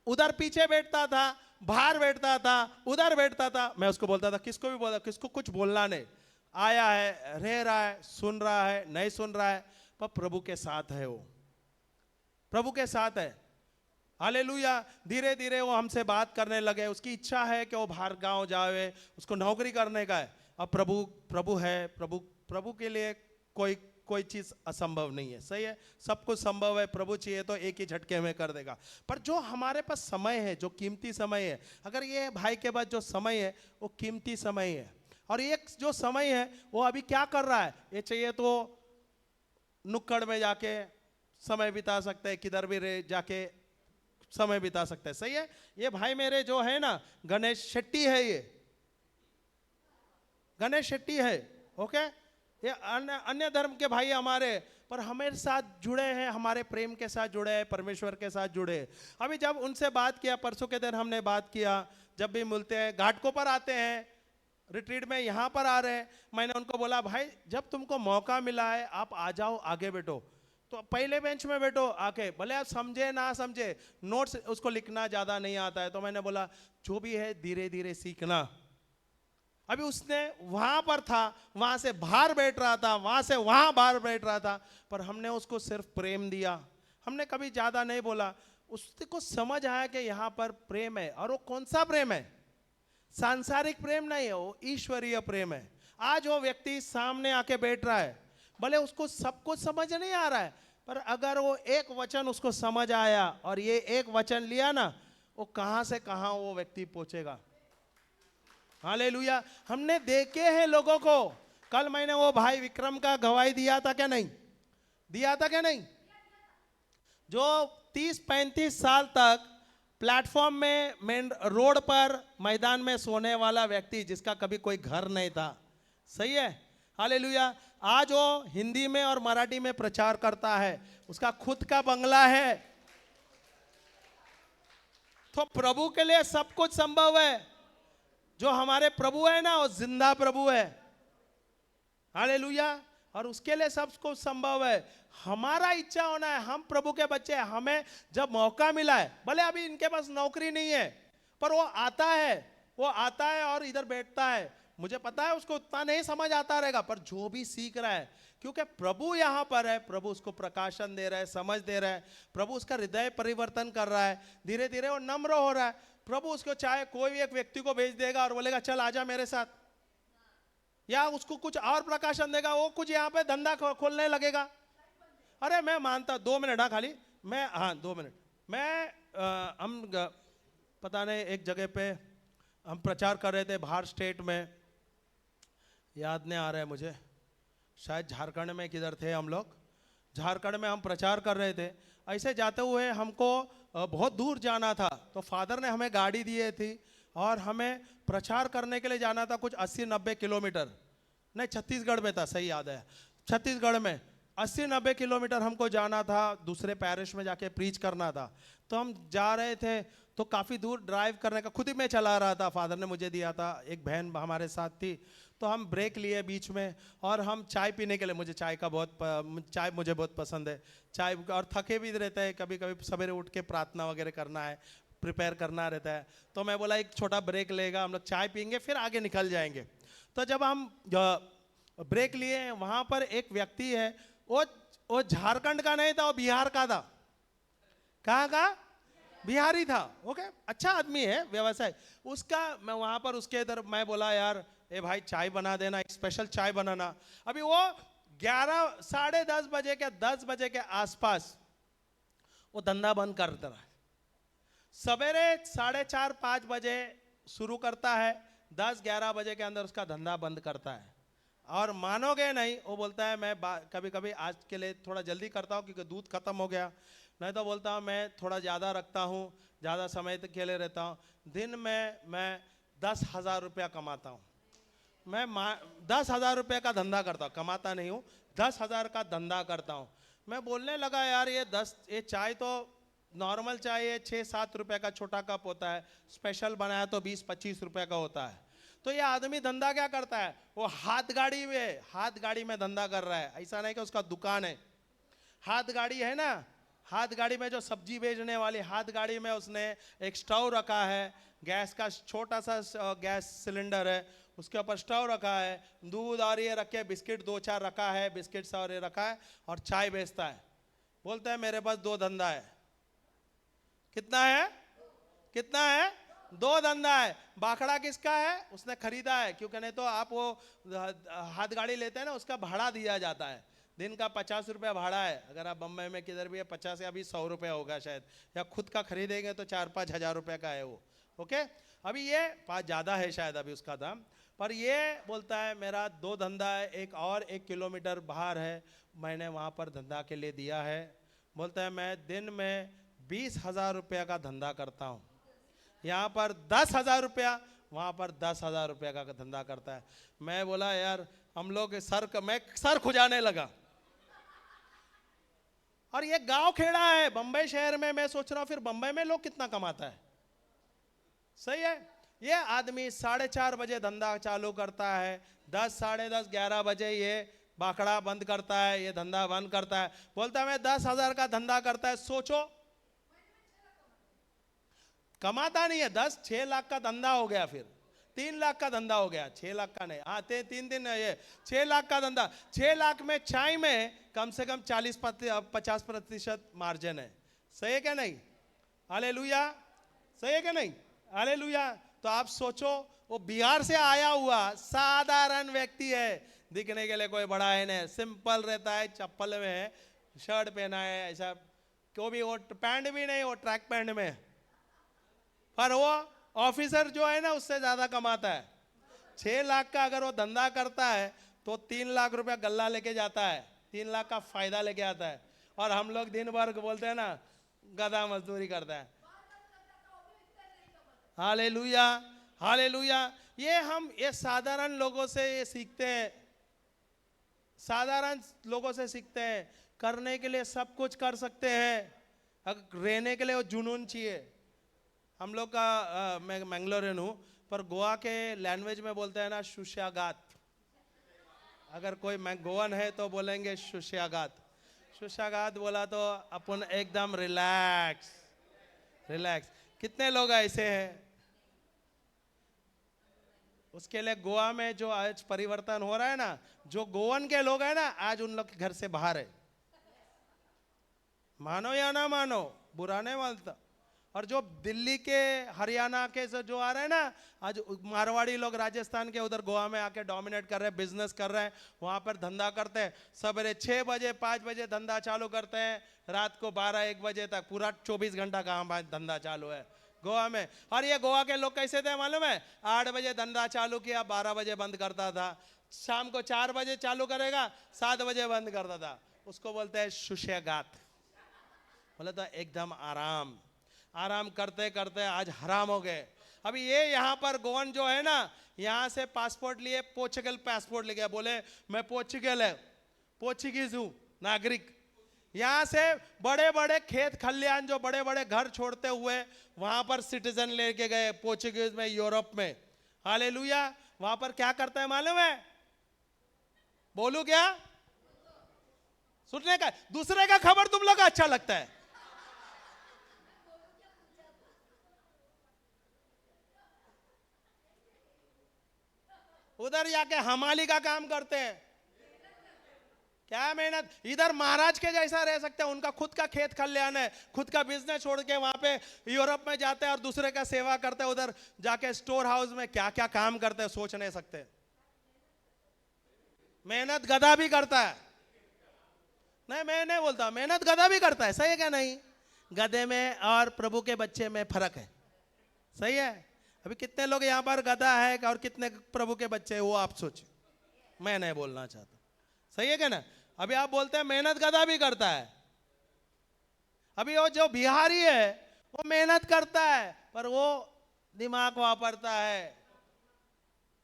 उधर पीछे बैठता था, बाहर बैठता था, उधर बैठता था। मैं उसको बोलता था, किसको भी बोला, किसको कुछ बोलना नहीं, आया है, रह रहा है, सुन रहा है, नहीं सुन रहा है, पर प्रभु के साथ है, वो प्रभु के साथ है। हालेलुया। धीरे धीरे वो हमसे बात करने लगे, उसकी इच्छा है कि वो बाहर गांव जावे, उसको नौकरी करने का है। अब प्रभु है, प्रभु के लिए कोई चीज असंभव नहीं है। सही है, सब कुछ संभव है। प्रभु चाहिए तो एक ही झटके में कर देगा। पर जो हमारे पास समय है, जो कीमती समय है, अगर ये भाई के पास जो समय है वो कीमती समय है, और ये जो समय है वो अभी क्या कर रहा है, ये चाहिए तो नुक्कड़ में जाके समय बिता सकते हैं, किधर भी जाके समय बिता सकते हैं। सही है। ये भाई मेरे जो है ना, गणेश शेट्टी है, ये गणेश शेट्टी है, ओके, ये अन्य अन्य धर्म के भाई हमारे, पर हमारे साथ जुड़े हैं, हमारे प्रेम के साथ जुड़े हैं, परमेश्वर के साथ जुड़े हैं। अभी जब उनसे बात किया, परसों के दिन हमने बात किया, जब भी मिलते हैं, घाटकों पर आते हैं, रिट्रीट में यहाँ पर आ रहे हैं, मैंने उनको बोला भाई जब तुमको मौका मिला है आप आ जाओ, आगे बैठो, तो पहले बेंच में बैठो आके, भले आप समझे ना समझे, नोट्स उसको लिखना ज़्यादा नहीं आता है, तो मैंने बोला जो भी है धीरे धीरे सीखना। अभी उसने वहां पर था, वहां से बाहर बैठ रहा था, वहां से वहां बाहर बैठ रहा था, पर हमने उसको सिर्फ प्रेम दिया, हमने कभी ज्यादा नहीं बोला। उसको समझ आया कि यहाँ पर प्रेम है, और वो कौन सा प्रेम है, सांसारिक प्रेम नहीं है, वो ईश्वरीय प्रेम है। आज वो व्यक्ति सामने आके बैठ रहा है, भले उसको सब कुछ समझ नहीं आ रहा है, पर अगर वो एक वचन उसको समझ आया और ये एक वचन लिया ना, वो कहां से कहां वो व्यक्ति पहुंचेगा। हालेलुया। हमने देखे हैं लोगों को, कल मैंने वो भाई विक्रम का गवाही दिया था क्या नहीं, दिया था क्या नहीं, जो 30-35 साल तक प्लेटफॉर्म में, मेन रोड पर, मैदान में सोने वाला व्यक्ति, जिसका कभी कोई घर नहीं था, सही है, हालेलुया। आज वो हिंदी में और मराठी में प्रचार करता है, उसका खुद का बंगला है। तो प्रभु के लिए सब कुछ संभव है। जो हमारे प्रभु है ना, वो जिंदा प्रभु है, हालेलुया, और उसके लिए सब कुछ संभव है। हमारा इच्छा होना है, हम प्रभु के बच्चे हैं, हमें जब मौका मिला है, भले अभी इनके पास नौकरी नहीं है, पर वो आता है, वो आता है और इधर बैठता है। मुझे पता है उसको उतना नहीं समझ आता रहेगा, पर जो भी सीख रहा है, क्योंकि प्रभु यहाँ पर है, प्रभु उसको प्रकाशन दे रहा है, समझ दे रहा है, प्रभु उसका हृदय परिवर्तन कर रहा है, धीरे धीरे वो नम्र हो रहा है। प्रभु उसको चाहे कोई भी एक व्यक्ति को भेज देगा और बोलेगा चल आजा मेरे साथ, या उसको कुछ और प्रकाशन देगा, वो कुछ यहाँ पे धंधा खोलने लगेगा। अरे मैं मानता, 2 मिनट, हाँ खाली मैं, हाँ 2 मिनट, मैं पता नहीं एक जगह पे हम प्रचार कर रहे थे बाहर स्टेट में, याद नहीं आ रहा है मुझे, शायद झारखंड में किधर थे हम लोग, झारखंड में हम प्रचार कर रहे थे। ऐसे जाते हुए हमको बहुत दूर जाना था, तो फादर ने हमें गाड़ी दी थी और हमें प्रचार करने के लिए जाना था कुछ 80-90 किलोमीटर, नहीं छत्तीसगढ़ में था, सही याद है, छत्तीसगढ़ में 80-90 किलोमीटर हमको जाना था, दूसरे पैरिश में जाके प्रीच करना था। तो हम जा रहे थे, तो काफ़ी दूर ड्राइव करने का खुद ही मैं चला रहा था, फादर ने मुझे दिया था, एक बहन हमारे साथ थी, तो हम ब्रेक लिए बीच में और हम चाय पीने के लिए, मुझे चाय का चाय मुझे बहुत पसंद है, चाय, और थके भी रहते हैं, कभी कभी सवेरे उठ के प्रार्थना वगैरह करना है, प्रिपेयर करना रहता है, तो मैं बोला एक छोटा ब्रेक लेगा, हम लोग चाय पीएंगे फिर आगे निकल जाएंगे। तो जब हम ब्रेक लिए, वहाँ पर एक व्यक्ति है, वो झारखंड का नहीं था, वो बिहार का था। कहाँ का? बिहारी था, ओके, अच्छा आदमी है, व्यवसाय उसका। मैं वहाँ पर उसके इधर मैं बोला यार ए भाई चाय बना देना, एक स्पेशल चाय बनाना। अभी वो 11, 10:30 बजे के 10 बजे के आसपास वो धंधा बंद करता है। सवेरे 4:30-5 बजे शुरू करता है, 10-11 बजे के अंदर उसका धंधा बंद करता है। और मानोगे नहीं, वो बोलता है मैं कभी कभी आज के लिए थोड़ा जल्दी करता हूँ क्योंकि दूध खत्म हो गया, नहीं तो बोलता हूँ मैं थोड़ा ज़्यादा रखता हूँ, ज़्यादा समय तक के लिए रहता हूँ। दिन में मैं 10,000 रुपया कमाता हूँ। मैं 10,000 रुपये का धंधा करता हूँ, कमाता नहीं हूँ, 10,000 का धंधा करता हूँ। मैं बोलने लगा यार ये चाय तो नॉर्मल चाय है, 6-7 रुपये का छोटा कप होता है, स्पेशल बनाया तो 20-25 रुपये का होता है। तो ये आदमी धंधा क्या करता है, वो हाथ गाड़ी में धंधा कर रहा है। ऐसा नहीं कि उसका दुकान है, हाथ गाड़ी है ना, हाथ गाड़ी में जो सब्जी बेचने वाली हाथ गाड़ी में उसने एक स्टोव रखा है, गैस का छोटा सा गैस सिलेंडर है, उसके ऊपर स्टोव रखा है, दूध और ये रखे, बिस्किट 2-4 रखा है, बिस्किट और ये रखा है, और चाय बेचता है। बोलता है मेरे पास 2 धंधा है। कितना है? 2 धंधा है। बाखड़ा किसका है? उसने खरीदा है, क्योंकि नहीं तो आप वो हाथ गाड़ी लेते हैं ना, उसका भाड़ा दिया जाता है, दिन का 50 रुपया भाड़ा है। अगर आप बम्बई में किधर भी है 50 या अभी 100 रुपया होगा शायद, या खुद का खरीदेंगे तो 4-5 हज़ार रुपये का है वो, ओके। अभी ये 5 ज़्यादा है शायद अभी उसका दाम, पर ये बोलता है मेरा 2 धंधा है, एक और 1 किलोमीटर बाहर है, मैंने वहाँ पर धंधा के लिए दिया है। बोलता है मैं दिन में 20,000 रुपया का धंधा करता हूँ, यहाँ पर 10,000 रुपया, वहाँ पर 10,000 रुपये का धंधा करता है। मैं बोला यार हम लोग मैं सर खुजाने लगा। और ये गांव खेड़ा है बंबई शहर में। मैं सोच रहा हूँ फिर बंबई में लोग कितना कमाता है। सही है। ये आदमी 4:30 बजे धंधा चालू करता है, 10, 10:30, 11 बजे ये बाखड़ा बंद करता है, ये धंधा बंद करता है। बोलता है मैं 10,000 का धंधा करता है। सोचो, कमाता नहीं है। 6 लाख का धंधा हो गया, फिर 3 लाख का धंधा हो गया। 6 लाख का नहीं, हाँ 3 दिन ये 6 लाख का धंधा। 6 लाख में चाय में कम से कम 50% मार्जिन है। सही है क्या नहीं? हालेलुया। सही है क्या नहीं? हालेलुया। तो आप सोचो, वो बिहार से आया हुआ साधारण व्यक्ति है, दिखने के लिए कोई बड़ा है नहीं, सिंपल रहता है, चप्पल में है, शर्ट पहना है, ऐसा क्यों भी, वो पैंट भी नहीं, वो ट्रैक पैंट में। पर वो ऑफिसर जो है ना उससे ज्यादा कमाता है। 6 लाख का अगर वो धंधा करता है तो 3 लाख रुपया गल्ला लेके जाता है, 3 लाख का फायदा लेके आता है। और हम लोग दिन भर बोलते हैं ना गधा मजदूरी करता है। Hallelujah, hallelujah. ये साधारण लोगों से ये सीखते हैं, साधारण लोगों से सीखते हैं। करने के लिए सब कुछ कर सकते हैं, अगर रहने के लिए वो जुनून चाहिए। हम लोग का मैं मैंगलोरियन हूँ, पर गोवा के लैंग्वेज में बोलते हैं ना शुष्यागात। अगर कोई गोवन है तो बोलेंगे शुष्यागात। शुष्यागात बोला तो अपन एकदम रिलैक्स, रिलैक्स। कितने लोग ऐसे हैं? उसके लिए गोवा में जो आज परिवर्तन हो रहा है ना, जो गोवन के लोग हैं ना आज उन लोग के घर से बाहर है। मानो या ना मानो, बुरा नहीं मानता। और जो दिल्ली के हरियाणा के से जो आ रहे हैं ना, आज मारवाड़ी लोग राजस्थान के उधर गोवा में आके डोमिनेट कर रहे हैं, बिजनेस कर रहे हैं, वहां पर धंधा करते हैं। सवेरे 6 बजे 5 बजे धंधा चालू करते हैं, रात को 12-1 बजे तक पूरा 24 घंटा का धंधा चालू है गोवा में। और ये गोवा के लोग कैसे थे मालूम है? 8 बजे धंधा चालू किया, 12 बजे बंद करता था। शाम को 4 बजे चालू करेगा, 7 बजे बंद करता था। उसको बोलते हैं शुष्यागात। बोले तो एकदम आराम, आराम करते करते आज हराम हो गए। अभी ये यहाँ पर गोवन जो है ना, यहाँ से पासपोर्ट लिए, पोर्चुगल पासपोर्ट ले गया, बोले मैं पोर्चुगीज हूँ, नागरिक। यहाँ से बड़े बड़े खेत खलियान, जो बड़े बड़े घर छोड़ते हुए वहां पर सिटीजन लेके गए पोर्चुगीज में, यूरोप में। हालेलुया। वहां पर क्या करता है मालूम है? बोलू क्या? सुनने का, दूसरे का खबर तुम लोग अच्छा लगता है। उधर जाके हमाली का काम करते हैं। क्या मेहनत! इधर महाराज के जैसा रह सकते हैं, उनका खुद का खेत खलियान है, खुद का बिजनेस छोड़ के वहां पे यूरोप में जाते हैं और दूसरे का सेवा करते हैं। उधर जाके स्टोर हाउस में क्या क्या काम करते हैं सोच नहीं सकते। मेहनत गधा भी करता है। नहीं, मैं नहीं बोलता, मेहनत गधा भी करता है। सही है क्या नहीं? गधे में और प्रभु के बच्चे में फर्क है। सही है। अभी कितने लोग यहाँ पर गधा है और कितने प्रभु के बच्चे हैं, वो आप सोचिए, मैं नहीं बोलना चाहता। सही है क्या ना? अभी आप बोलते हैं मेहनत गधा भी करता है। अभी वो जो बिहारी है वो मेहनत करता है, पर वो दिमाग वापरता है।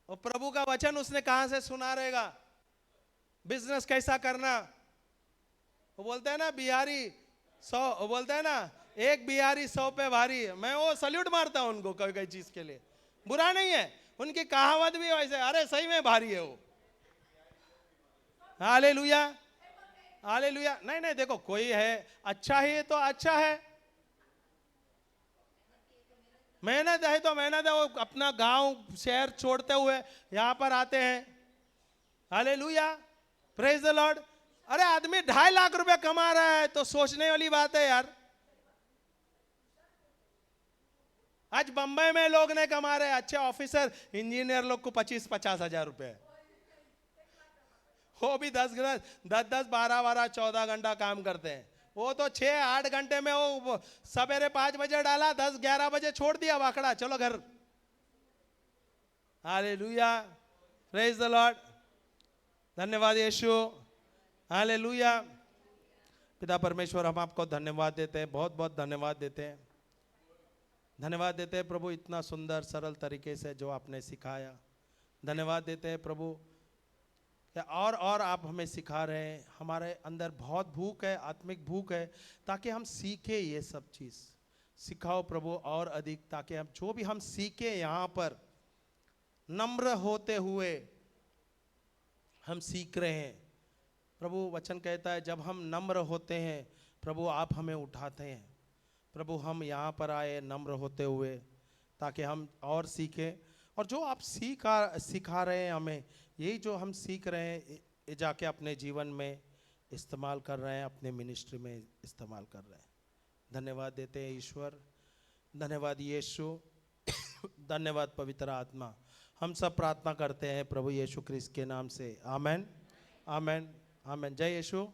वो प्रभु का वचन उसने कहां से सुना रहेगा? बिजनेस कैसा करना। वो बोलते हैं ना बिहारी 100, वो बोलते हैं ना एक बिहारी 100 पे भारी। मैं वो सल्यूट मारता हूं उनको, कोई कोई चीज के लिए बुरा नहीं है, उनकी कहावत भी वैसे, अरे सही में भारी है वो। Hallelujah, hallelujah. नहीं नहीं, देखो कोई है अच्छा ही तो अच्छा है, मेहनत है तो मेहनत है। वो अपना गांव शहर छोड़ते हुए यहां पर आते हैं। Hallelujah, praise the Lord. अरे आदमी 2.5 लाख रुपए कमा रहा है तो सोचने वाली बात है यार। आज बंबई में लोग नहीं कमा रहे, अच्छे ऑफिसर इंजीनियर लोग को 25-50 हजार रुपए, वो भी 10, 12, 14 घंटा काम करते हैं। वो तो 6-8 घंटे में वो सवेरे 5 बजे डाला, 10-11 बजे छोड़ दिया वाकड़ा, चलो घर। Hallelujah, praise the Lord. धन्यवाद यीशु। हालेलुया। पिता परमेश्वर, हम आपको धन्यवाद देते हैं, बहुत बहुत धन्यवाद देते हैं। धन्यवाद देते हैं प्रभु इतना सुंदर सरल तरीके से जो आपने सिखाया। धन्यवाद देते हैं प्रभु कि और आप हमें सिखा रहे हैं। हमारे अंदर बहुत भूख है, आत्मिक भूख है, ताकि हम सीखे ये सब चीज़। सिखाओ प्रभु और अधिक, ताकि हम जो भी हम सीखे यहाँ पर नम्र होते हुए हम सीख रहे हैं। प्रभु वचन कहता है जब हम नम्र होते हैं प्रभु आप हमें उठाते हैं। प्रभु हम यहाँ पर आए नम्र होते हुए ताकि हम और सीखें, और जो आप सिखा रहे हैं हमें, यही जो हम सीख रहे हैं ये जाके अपने जीवन में इस्तेमाल कर रहे हैं, अपने मिनिस्ट्री में इस्तेमाल कर रहे हैं। धन्यवाद देते हैं ईश्वर, धन्यवाद यीशु, धन्यवाद पवित्र आत्मा। हम सब प्रार्थना करते हैं प्रभु यीशु क्रिस्त के नाम से, आमेन, आमेन, आमेन। जय यीशु।